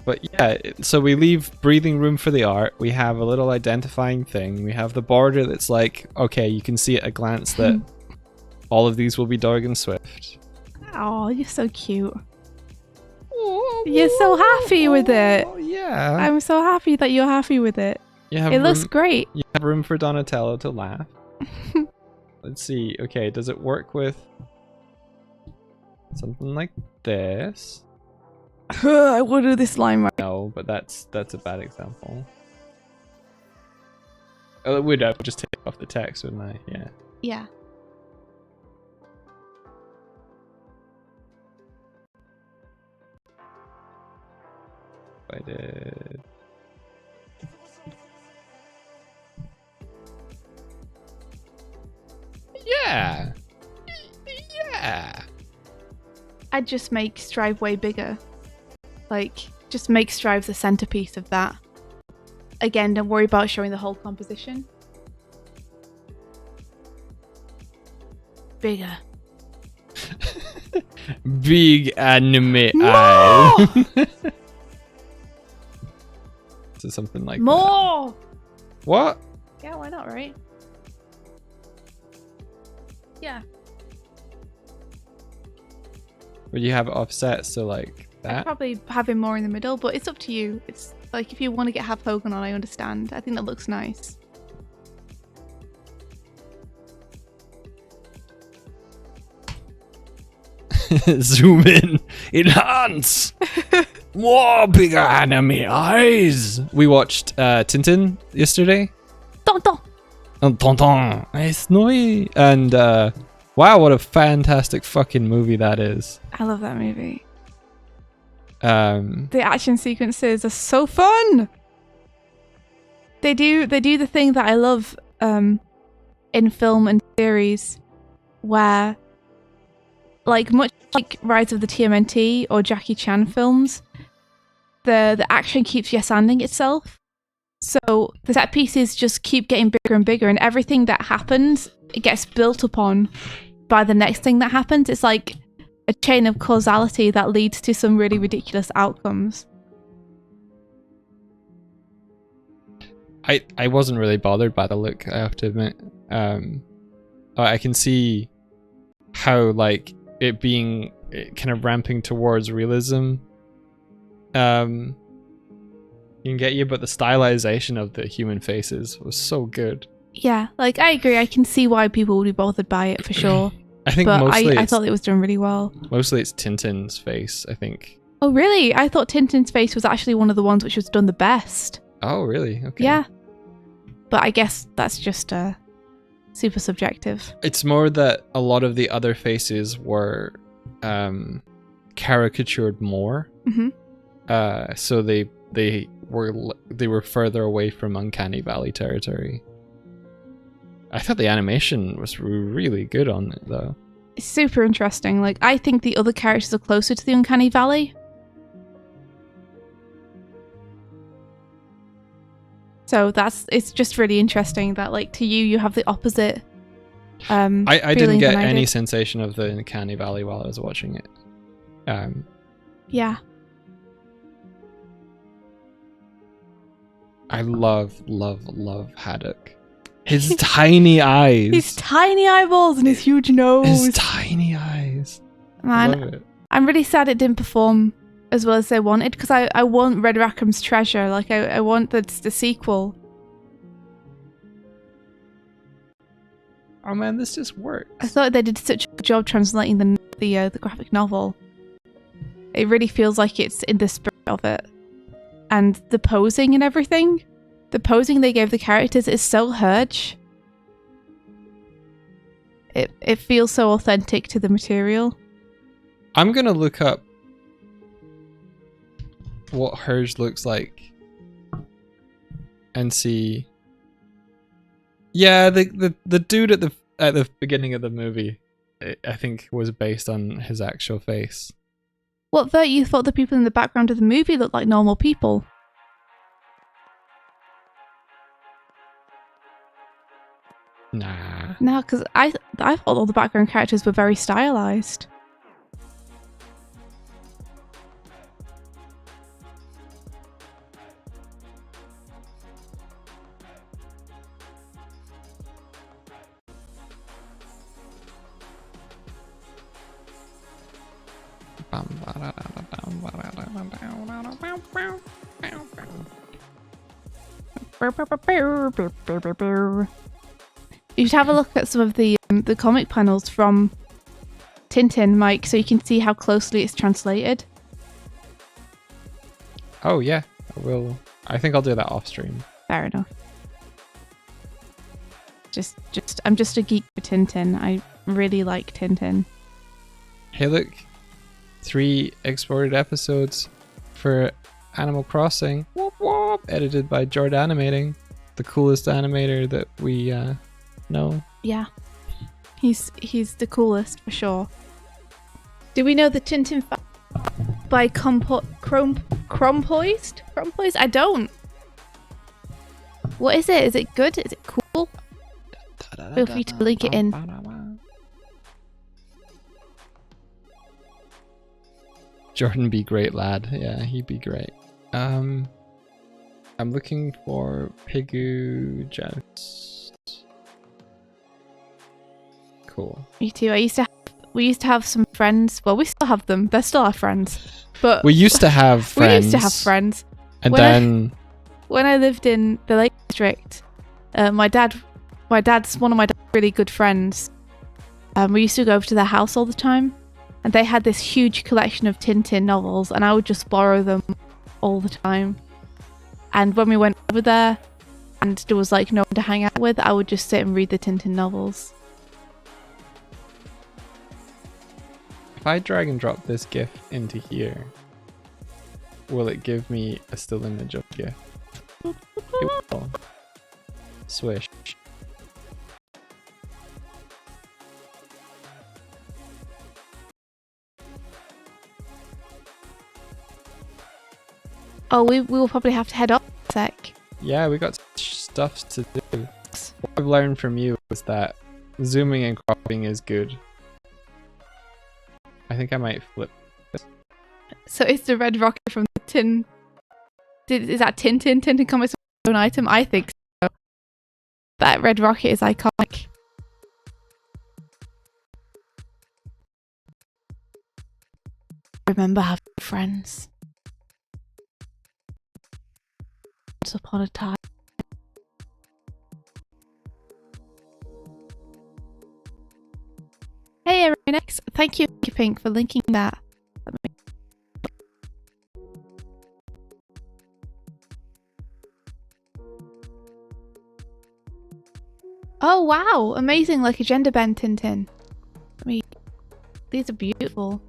But yeah, so we leave breathing room for the art. We have a little identifying thing. We have the border that's like, okay, you can see at a glance that all of these will be Doig and Swift. Oh, you're so cute. You're so happy with it. Yeah. I'm so happy that you're happy with it. It looks great. You have room for Donatello to laugh. Let's see. Okay, does it work with something like this? I will do this line right. No, but that's a bad example. Oh, it would. I would just take off the text, wouldn't I? Yeah. Yeah. I did. Yeah. Yeah. I'd just make Strive way bigger. Like, just make Strive the centerpiece of that. Again, don't worry about showing the whole composition. Bigger. Big anime More! eyes. So something like that. More! What? Yeah, why not, right? Yeah. Would you have it offset so like I'd that? probably have him more in the middle, but it's up to you. It's like if you want to get Half Hogan on, I understand. I think that looks nice. Zoom in. Enhance. More bigger anime eyes. We watched Tintin yesterday. Tonton! And Tonton. It's noi. And wow, what a fantastic fucking movie that is. I love that movie. Um, The action sequences are so fun. They do the thing that I love in film and series, where, like, much like Rise of the TMNT or Jackie Chan films, the action keeps yes-anding itself. So the set pieces just keep getting bigger and bigger, and everything that happens, it gets built upon by the next thing that happens. It's like a chain of causality that leads to some really ridiculous outcomes. I wasn't really bothered by the look, I have to admit. I can see how like it being kind of ramping towards realism can get you, but the stylization of the human faces was so good. Yeah, like, I agree. I can see why people would be bothered by it, for sure. I think But mostly I thought it was done really well. mostly it's Tintin's face, I think. Oh, really? I thought Tintin's face was actually one of the ones which was done the best. Oh, really? Okay. Yeah. But I guess that's just super subjective. It's more that a lot of the other faces were caricatured more. Mm-hmm. So they were further away from Uncanny Valley territory. I thought the animation was really good on it, though. It's super interesting. Like, I think the other characters are closer to the Uncanny Valley. So it's just really interesting that, like, to you have the opposite. I didn't feeling get than I any did. sensation of the Uncanny Valley while I was watching it. Yeah. I love Haddock. His tiny eyes. His tiny eyeballs and his huge nose. His tiny eyes. I Man, love it. I'm really sad it didn't perform as well as they wanted, because I want Red Rackham's Treasure. Like, I want the sequel. Oh man, this just works. I thought they did such a good job translating the graphic novel. It really feels like it's in the spirit of it. And the posing and everything. The posing they gave the characters is so Hurge. It feels so authentic to the material. I'm gonna look up what hers looks like and see. Yeah, the dude at the beginning of the movie, I think, was based on his actual face. What, Vert, you thought the people in the background of the movie looked like normal people? Nah. No, because I thought all the background characters were very stylized. You should have a look at some of the comic panels from Tintin, Mike, so you can see how closely it's translated. Oh yeah, I will. I think I'll do that off stream. Fair enough. I'm just a geek for Tintin. I really like Tintin. Hey look, 3 exported episodes for Animal Crossing. Whoop, whoop. Edited by Jord Animating, the coolest animator that we know. Yeah. He's the coolest for sure. Do we know the Tintin fact by Crompoised? Crompoised? I don't. What is it? Is it good? Is it cool? Feel free to link it in. Jordan be great, lad. Yeah, he'd be great. I'm looking for Pigu Joust. Cool. Me too. We used to have some friends. Well, we still have them. They're still our friends. But We used to have friends. We used to have friends. And When I lived in the Lake District, my dad's one of my dad's really good friends. We used to go over to their house all the time, and they had this huge collection of Tintin novels, and I would just borrow them all the time. And when we went over there, and there was like no one to hang out with, I would just sit and read the Tintin novels. if I drag and drop this GIF into here, will it give me a still image of GIF? It will. Swish. Oh, we will probably have to head off in a sec. Yeah, we got stuff to do. What I've learned from you is that zooming and cropping is good. I think I might flip this. So it's the red rocket from the tin. Is that Tintin? Tintin Comics' own item? I think so. That red rocket is iconic. Remember having friends. Once upon a time. Hey, Arenex. Thank you, Pink, for linking that. Oh wow, amazing, like a gender bend Tintin. I mean, these are beautiful.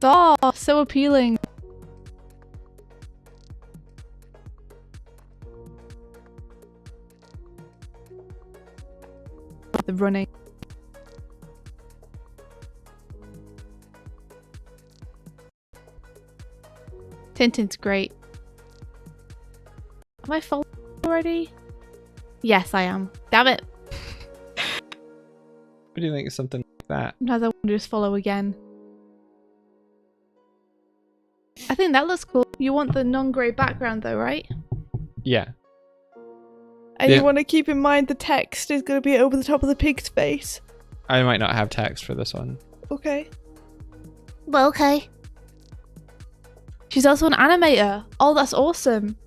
Oh, so appealing. The running. Tintin's great. Am I following already? Yes, I am. Damn it. What do you think of something like that? Sometimes I want to just follow again. I think that looks cool. You want the non-grey background though, right? Yeah. And Yeah. you want to keep in mind the text is going to be over the top of the pig's face. I might not have text for this one. Okay. Well, okay. She's also an animator. Oh, that's awesome.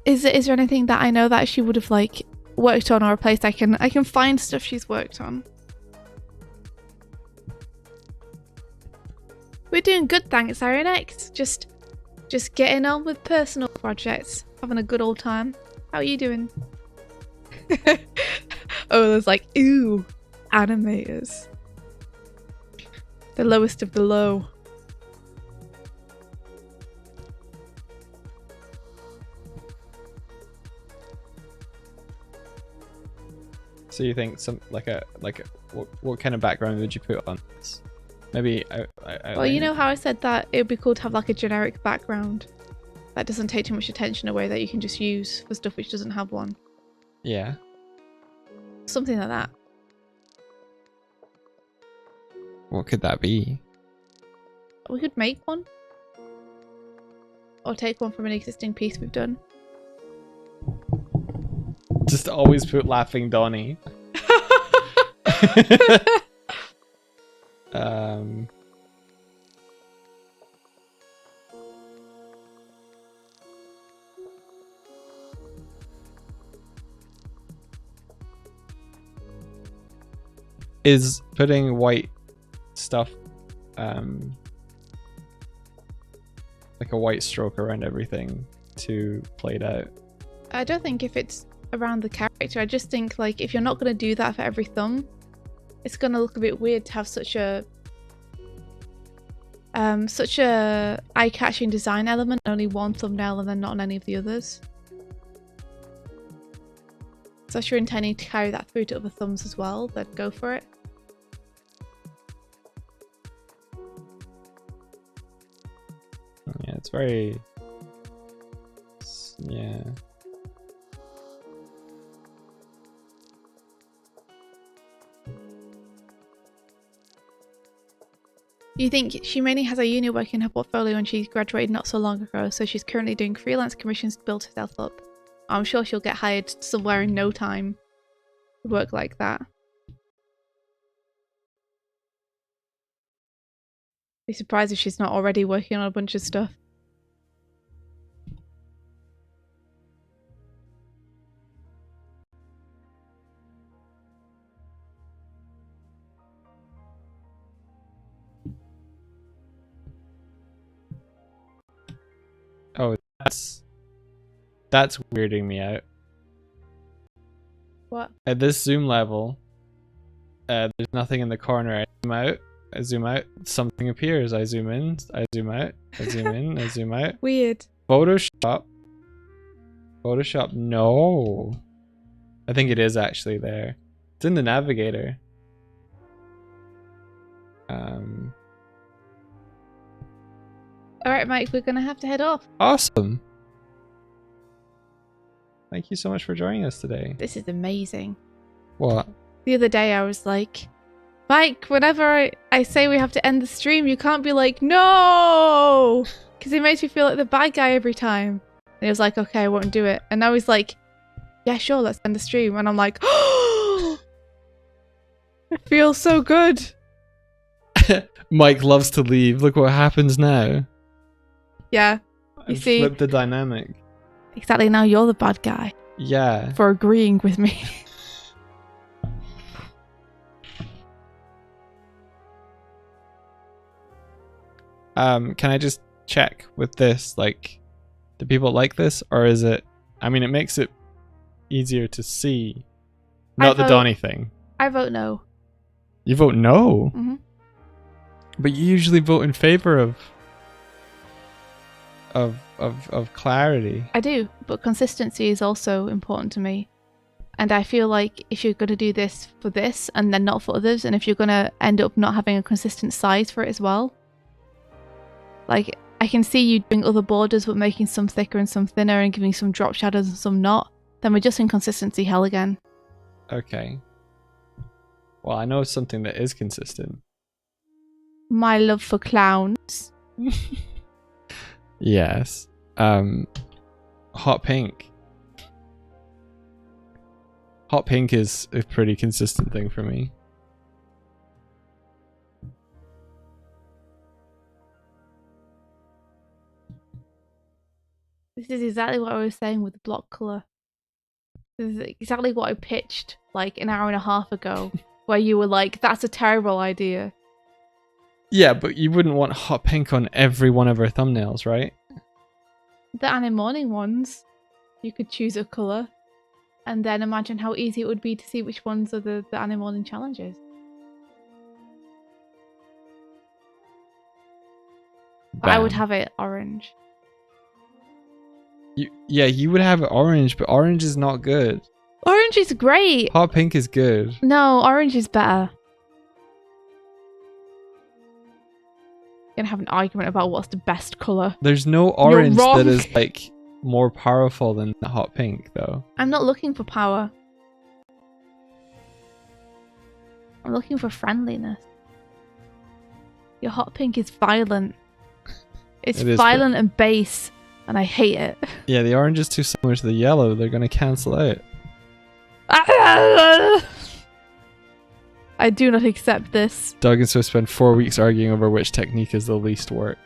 Is there anything that I know that she would have like worked on or a place I can find stuff she's worked on? We're doing good, thanks, Ironex. Just getting on with personal projects, having a good old time. How are you doing? Oh, there's like, ooh, animators. The lowest of the low. So you think what kind of background would you put on this? Maybe Well, you know how I said that it would be cool to have like a generic background that doesn't take too much attention away, that you can just use for stuff which doesn't have one. Yeah. Something like that. What could that be? We could make one. Or take one from an existing piece we've done. Just always put laughing Donnie. Is putting white stuff, like a white stroke around everything too played out? I don't think if it's around the character, I just think like if you're not going to do that for every thumb, it's gonna look a bit weird to have such a eye-catching design element, only one thumbnail and then not on any of the others. So if you're intending to carry that through to other thumbs as well, then go for it. Yeah, it's very... Yeah. You think she mainly has a uni work in her portfolio and she graduated not so long ago, so she's currently doing freelance commissions to build herself up. I'm sure she'll get hired somewhere in no time to work like that. Be surprised if she's not already working on a bunch of stuff. Oh, that's weirding me out. What? At this zoom level, there's nothing in the corner. I zoom out, something appears. I zoom in, I zoom out, I zoom in, I zoom out. Weird. Photoshop, no. I think it is actually there. It's in the navigator. Alright, Mike, we're gonna have to head off. Awesome. Thank you so much for joining us today. This is amazing. What? The other day I was like, Mike, whenever I say we have to end the stream, you can't be like, no! Because it makes me feel like the bad guy every time. And he was like, okay, I won't do it. And now he's like, yeah, sure, let's end the stream. And I'm like, oh! It feels so good. Mike loves to leave. Look what happens now. Yeah. You I've see? flipped the dynamic. Exactly, now you're the bad guy. Yeah. For agreeing with me. Can I just check with this? Like, do people like this? Or is it... I mean, it makes it easier to see. Not the Donnie thing. I vote no. You vote no? Mm-hmm. But you usually vote in favor of clarity. I do, but consistency is also important to me. And I feel like if you're going to do this for this and then not for others, and if you're going to end up not having a consistent size for it as well, like I can see you doing other borders but making some thicker and some thinner and giving some drop shadows and some not, then we're just in consistency hell again. Okay. Well, I know something that is consistent. My love for clowns. Yes. Hot pink. Hot pink is a pretty consistent thing for me. This is exactly what I was saying with the block colour. This is exactly what I pitched like an hour and a half ago, where you were like, that's a terrible idea. Yeah, but you wouldn't want hot pink on every one of our thumbnails, right? The anime morning ones, you could choose a colour and then imagine how easy it would be to see which ones are the anime morning challenges. But I would Bam. have it orange. You would have it orange, but orange is not good. Orange is great! Hot pink is good. No, orange is better. Gonna have an argument about what's the best colour. There's no orange wrong. that is like more powerful than the hot pink, though. I'm not looking for power. I'm looking for friendliness. Your hot pink is violent. It's It is violent and base, and I hate it. Yeah, the orange is too similar to the yellow. They're gonna cancel out. I do not accept this. Doug and Swift spend 4 weeks arguing over which technique is the least work.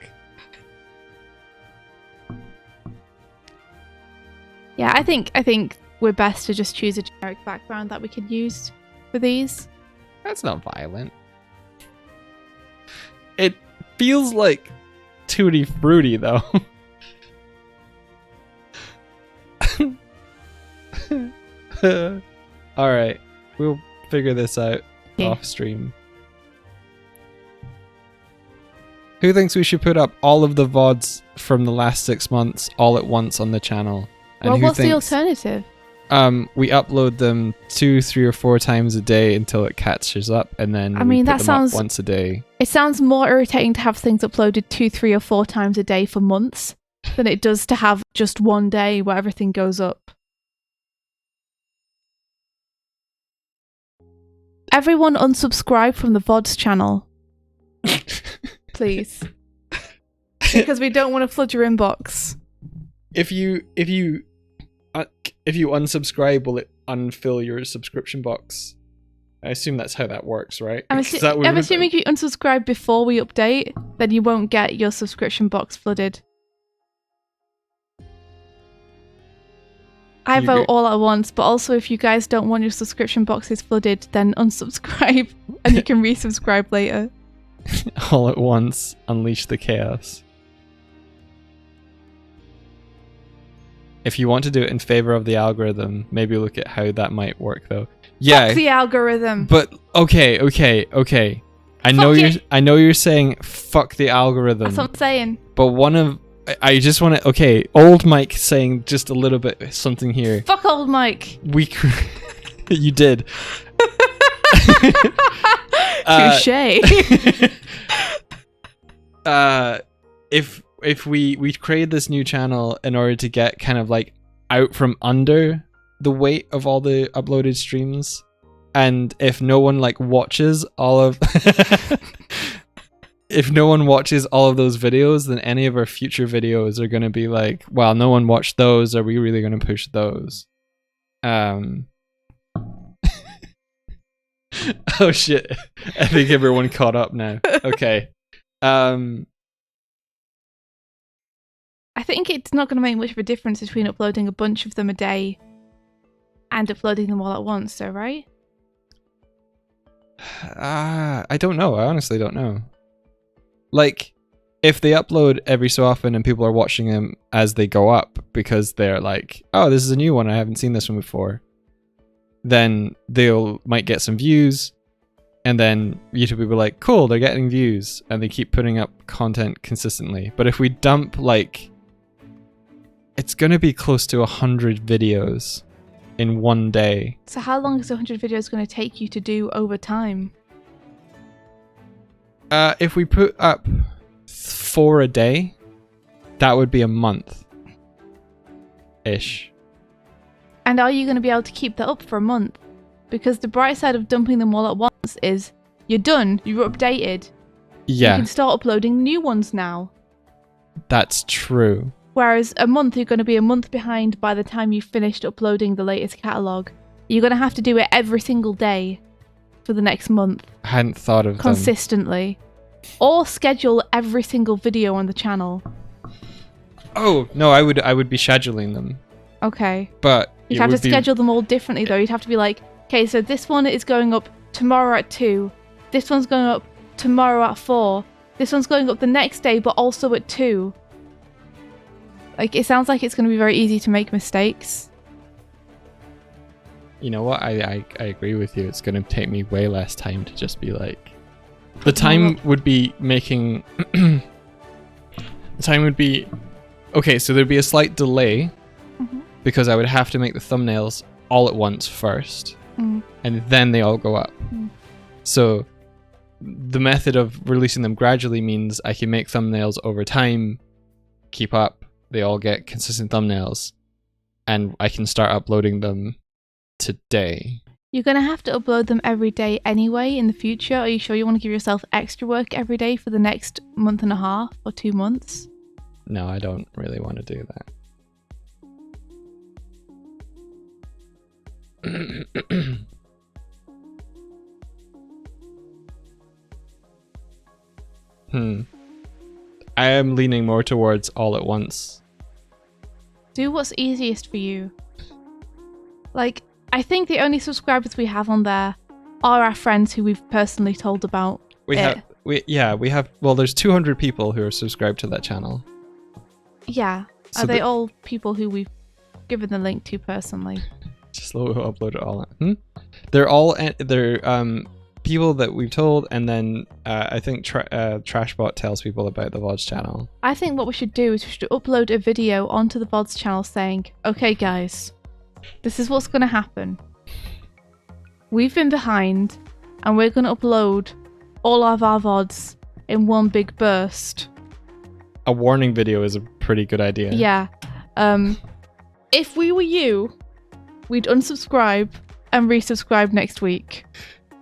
Yeah, I think we're best to just choose a generic background that we can use for these. That's not violent. It feels like Tutti Frutti, though. Alright, we'll figure this out. Yeah. off stream. Who thinks we should put up all of the VODs from the last 6 months all at once on the channel? And Well, who what's the thinks alternative? we upload them 2, 3, or 4 times a day until it catches up, and then I mean, we that put them up sounds- once a day. It sounds more irritating to have things uploaded 2, 3, or 4 times a day for months than it does to have just one day where everything goes up. Everyone unsubscribe from the VODs channel, please. Because we don't want to flood your inbox. If you unsubscribe, will it unfill your subscription box? I assume that's how that works, right? I'm Is that what assuming if you unsubscribe before we update, then you won't get your subscription box flooded. I You vote agree? all at once, but also if you guys don't want your subscription boxes flooded, then unsubscribe and you can resubscribe later. all at once, unleash the chaos. If you want to do it in favor of the algorithm, maybe look at how that might work, though. Yeah, Fuck the algorithm. but okay. I know Fuck you're saying fuck the algorithm, That's what I'm saying. but I just want to. Okay, old Mike saying just a little bit something here. Fuck old Mike. You did. Touche. If we create this new channel in order to get kind of like out from under the weight of all the uploaded streams, and if no one like watches all of if no one watches all of those videos, then any of our future videos are going to be like, well, no one watched those, are we really going to push those? Oh shit, I think everyone caught up now. Okay. I think it's not going to make much of a difference between uploading a bunch of them a day and uploading them all at once, though, right? I don't know. I honestly don't know. Like, if they upload every so often and people are watching them as they go up because they're like, oh, this is a new one, I haven't seen this one before, then might get some views, and then YouTube will be like, cool, they're getting views, and they keep putting up content consistently. But if we dump, like, it's gonna be close to 100 videos in one day. So how long is 100 videos going to take you to do over time? If we put up 4 a day, that would be a month ish. And are you going to be able to keep that up for a month? Because the bright side of dumping them all at once is you're done, you're updated. Yeah, You can start uploading new ones now. that's true. Whereas a month, you're going to be a month behind by the time you've finished uploading the latest catalogue. You're going to have to do it every single day for the next month. I hadn't thought of them. Consistently. Or schedule every single video on the channel. Oh no, I would be scheduling them, Okay. but You'd it have to would be- schedule them all differently though. You'd have to be like, okay, so this one is going up tomorrow at 2. This one's going up tomorrow at 4. This one's going up the next day but also at 2. Like, it sounds like it's going to be very easy to make mistakes. You know what? I agree with you. It's going to take me way less time to just be like... The time would be making... the time would be... Okay, so there'd be a slight delay Mhm. because I would have to make the thumbnails all at once first, Mm. and then they all go up. Mm. So the method of releasing them gradually means I can make thumbnails over time, keep up, they all get consistent thumbnails, and I can start uploading them today. You're going to have to upload them every day anyway in the future. Are you sure you want to give yourself extra work every day for the next month and a half or 2 months? No, I don't really want to do that. I am leaning more towards all at once. Do what's easiest for you. Like, I think the only subscribers we have on there are our friends who we've personally told about We it. have well, there's 200 people who are subscribed to that channel. Yeah. So Are they the- all people who we've given the link to personally? Just upload it all. They're all people that we've told, and then I think Trashbot tells people about the VODs channel. I think what we should do is we should upload a video onto the VODs channel saying, okay guys, this is what's going to happen. We've been behind and we're going to upload all of our VODs in one big burst. A warning video is a pretty good idea. Yeah. If we were you, we'd unsubscribe and resubscribe next week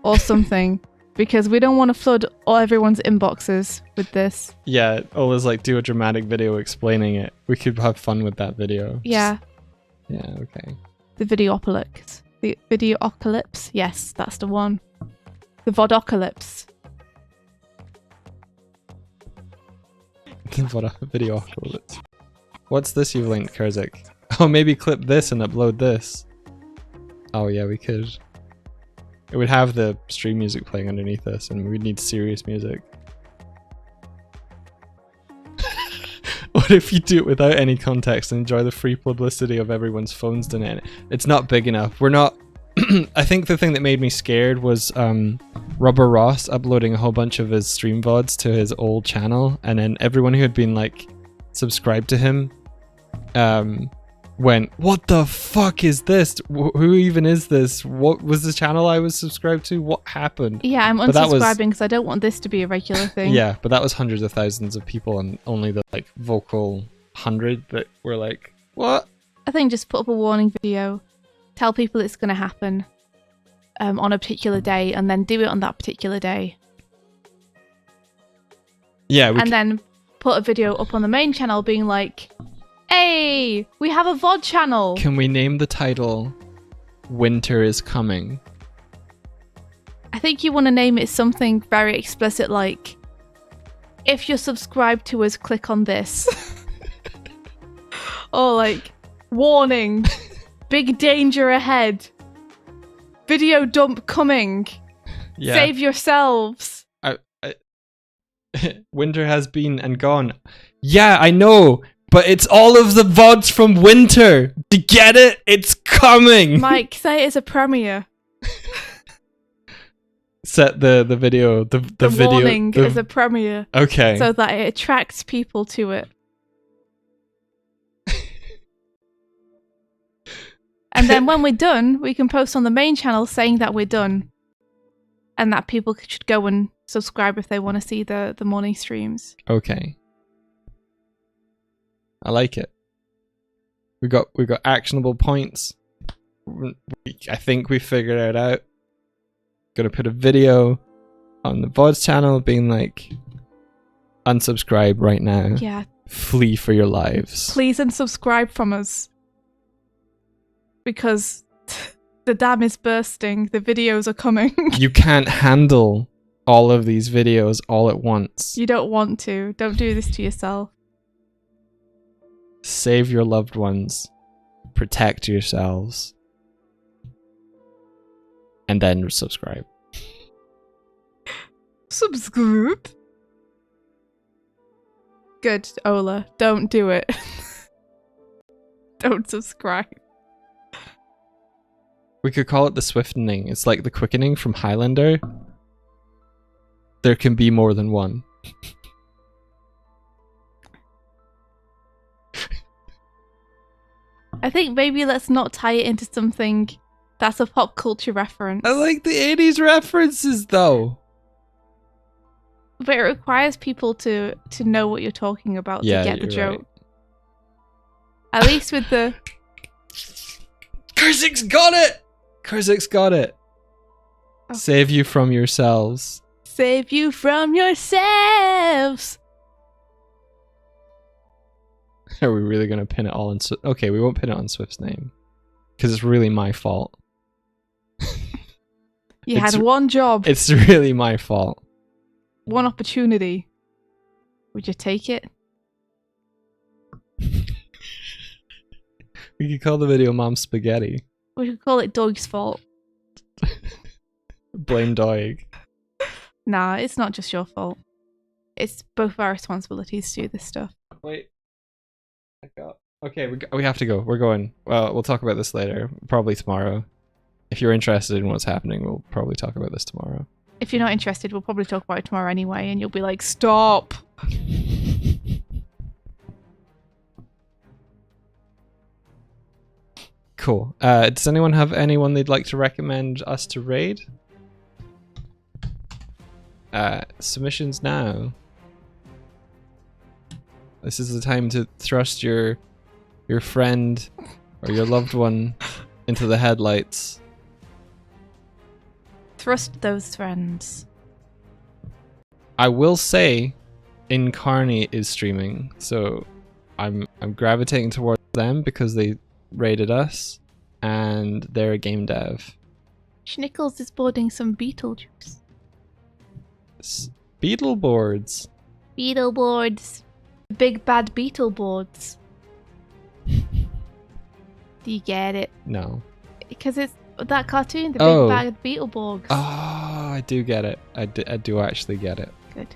or something, because we don't want to flood all everyone's inboxes with this. Yeah, always like do a dramatic video explaining it. We could have fun with that video. Yeah. Yeah, okay. The videopocalypse. The videocalypse. Yes, that's the one. The vodocalypse. Videocalypse. What's this you've linked, Kurzik? Oh, maybe clip this and upload this. Oh yeah, we could. It would have the stream music playing underneath us, and we'd need serious music. What if you do it without any context and enjoy the free publicity of everyone's phones doing it? It's not big enough. We're not... I think the thing that made me scared was Rubber Ross uploading a whole bunch of his stream VODs to his old channel, and then everyone who had been like subscribed to him went, what the fuck is this? Who even is this? What was the channel I was subscribed to? What happened? Yeah, I'm unsubscribing because I don't want this to be a regular thing. Yeah, but that was hundreds of thousands of people, and only the like vocal 100 that were like, what? I think just put up a warning video, tell people it's going to happen on a particular day, and then do it on that particular day. Yeah, and then put a video up on the main channel being like, hey, we have a VOD channel. Can we name the title Winter is Coming? I think you want to name it something very explicit, like, if you're subscribed to us, click on this. Or like, warning, big danger ahead. Video dump coming. Yeah. Save yourselves. Winter has been and gone. Yeah, I know. But it's all of the VODs from Winter. Do you get it? It's coming. Mike, say it as a premiere. Set the video, the video. Warning as a premiere. Okay. So that it attracts people to it. And then when we're done, we can post on the main channel saying that we're done. And that people should go and subscribe if they want to see the morning streams. Okay. I like it. We got actionable points. I think we figured it out. Gonna put a video on the VODs channel being like, unsubscribe right now. Yeah. Flee for your lives. Please unsubscribe from us. Because the dam is bursting. The videos are coming. You can't handle all of these videos all at once. You don't want to. Don't do this to yourself. Save your loved ones. Protect yourselves. And then subscribe. Subscribe? Good, Ola. Don't do it. Don't subscribe. We could call it the Swiftening. It's like the quickening from Highlander. There can be more than one. I think maybe let's not tie it into something that's a pop culture reference. I like the 80s references though. But it requires people to know what you're talking about to get the joke. Right. At least with the... Kurzik's got it! Kurzik's got it. Oh. Save you from yourselves. Save you from yourselves! Are we really going to pin it all on... Okay, we won't pin it on Swift's name. Because it's really my fault. You had one job. It's really my fault. One opportunity. Would you take it? We could call the video Mom Spaghetti. We could call it Doig's fault. Blame Doig. Nah, it's not just your fault. It's both our responsibilities to do this stuff. Wait. Okay, we have to go. We're going. Well, we'll talk about this later. Probably tomorrow. If you're interested in what's happening, we'll probably talk about this tomorrow. If you're not interested, we'll probably talk about it tomorrow anyway, and you'll be like, stop. Cool. Does anyone have anyone they'd like to recommend us to raid? Submissions now. This is the time to thrust your friend or your loved one into the headlights. Thrust those friends. I will say, Incarni is streaming, so I'm gravitating towards them because they raided us, and they're a game dev. Schnickles is boarding some Beetlejuice. Beetle boards. Beetle boards. Big bad beetle boards. Do you get it? No. Because it's that cartoon, the Oh. big bad Beetleborgs. Oh, I do get it. I do actually get it. Good.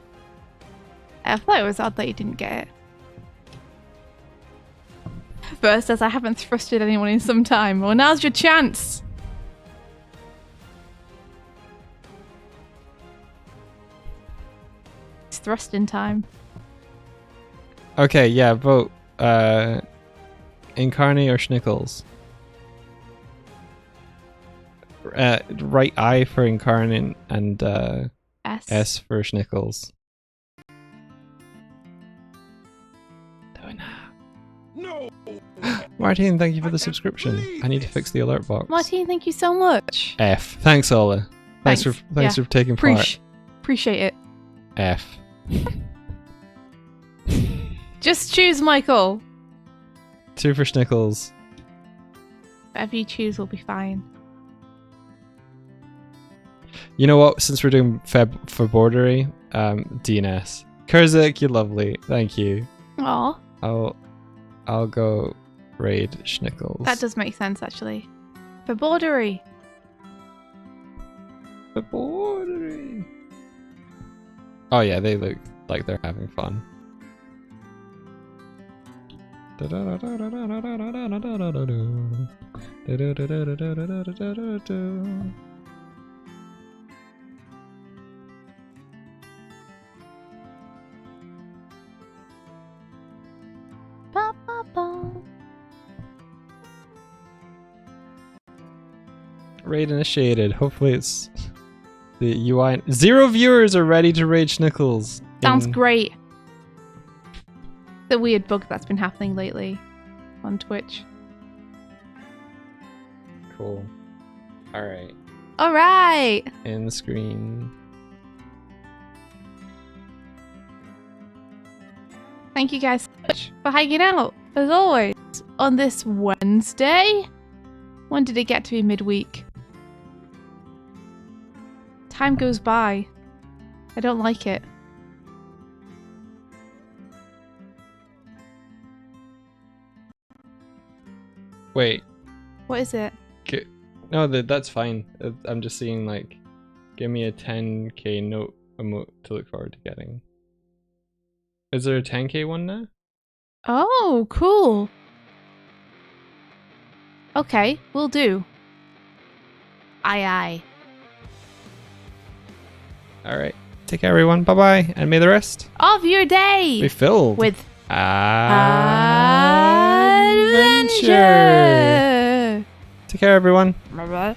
I thought it was odd that you didn't get it. First, says I haven't thrusted anyone in some time. Well, now's your chance. It's thrusting time. Okay, yeah, vote. Incarni or Schnickles? Right I for Incarni and S for Schnickles. No. Martine, thank you for the subscription. I need to fix the alert box. Martine, thank you so much. F. Thanks, Ola. Thanks for Yeah. taking part. Appreciate it. F. Just choose Michael. 2 for Schnickles. Whatever you choose will be fine. You know what? Since we're doing Feb for Bordery, DNS. Kurzik, you're lovely. Thank you. Aw, I'll go raid Schnickles. that does make sense actually. For Bordery. For Bordery. Oh yeah, they look like they're having fun. Ba, ba, ba. Raid initiated. Hopefully it's the UI. 0 viewers are ready to raid Schnickles. Sounds great. The weird bug that's been happening lately on Twitch. Cool. Alright. Alright! End screen. Thank you guys so much for hanging out, as always, on this Wednesday. When did it get to be midweek? Time goes by. I don't like it. Wait. What is it? No, that's fine. I'm just seeing like, give me a 10k note emote to look forward to getting. Is there a 10k one now? Oh, cool. Okay, will do. Aye aye. Alright. Take care everyone. Bye bye. And may the rest Of your day! be filled With adventure. adventure! Take care everyone. Bye-bye.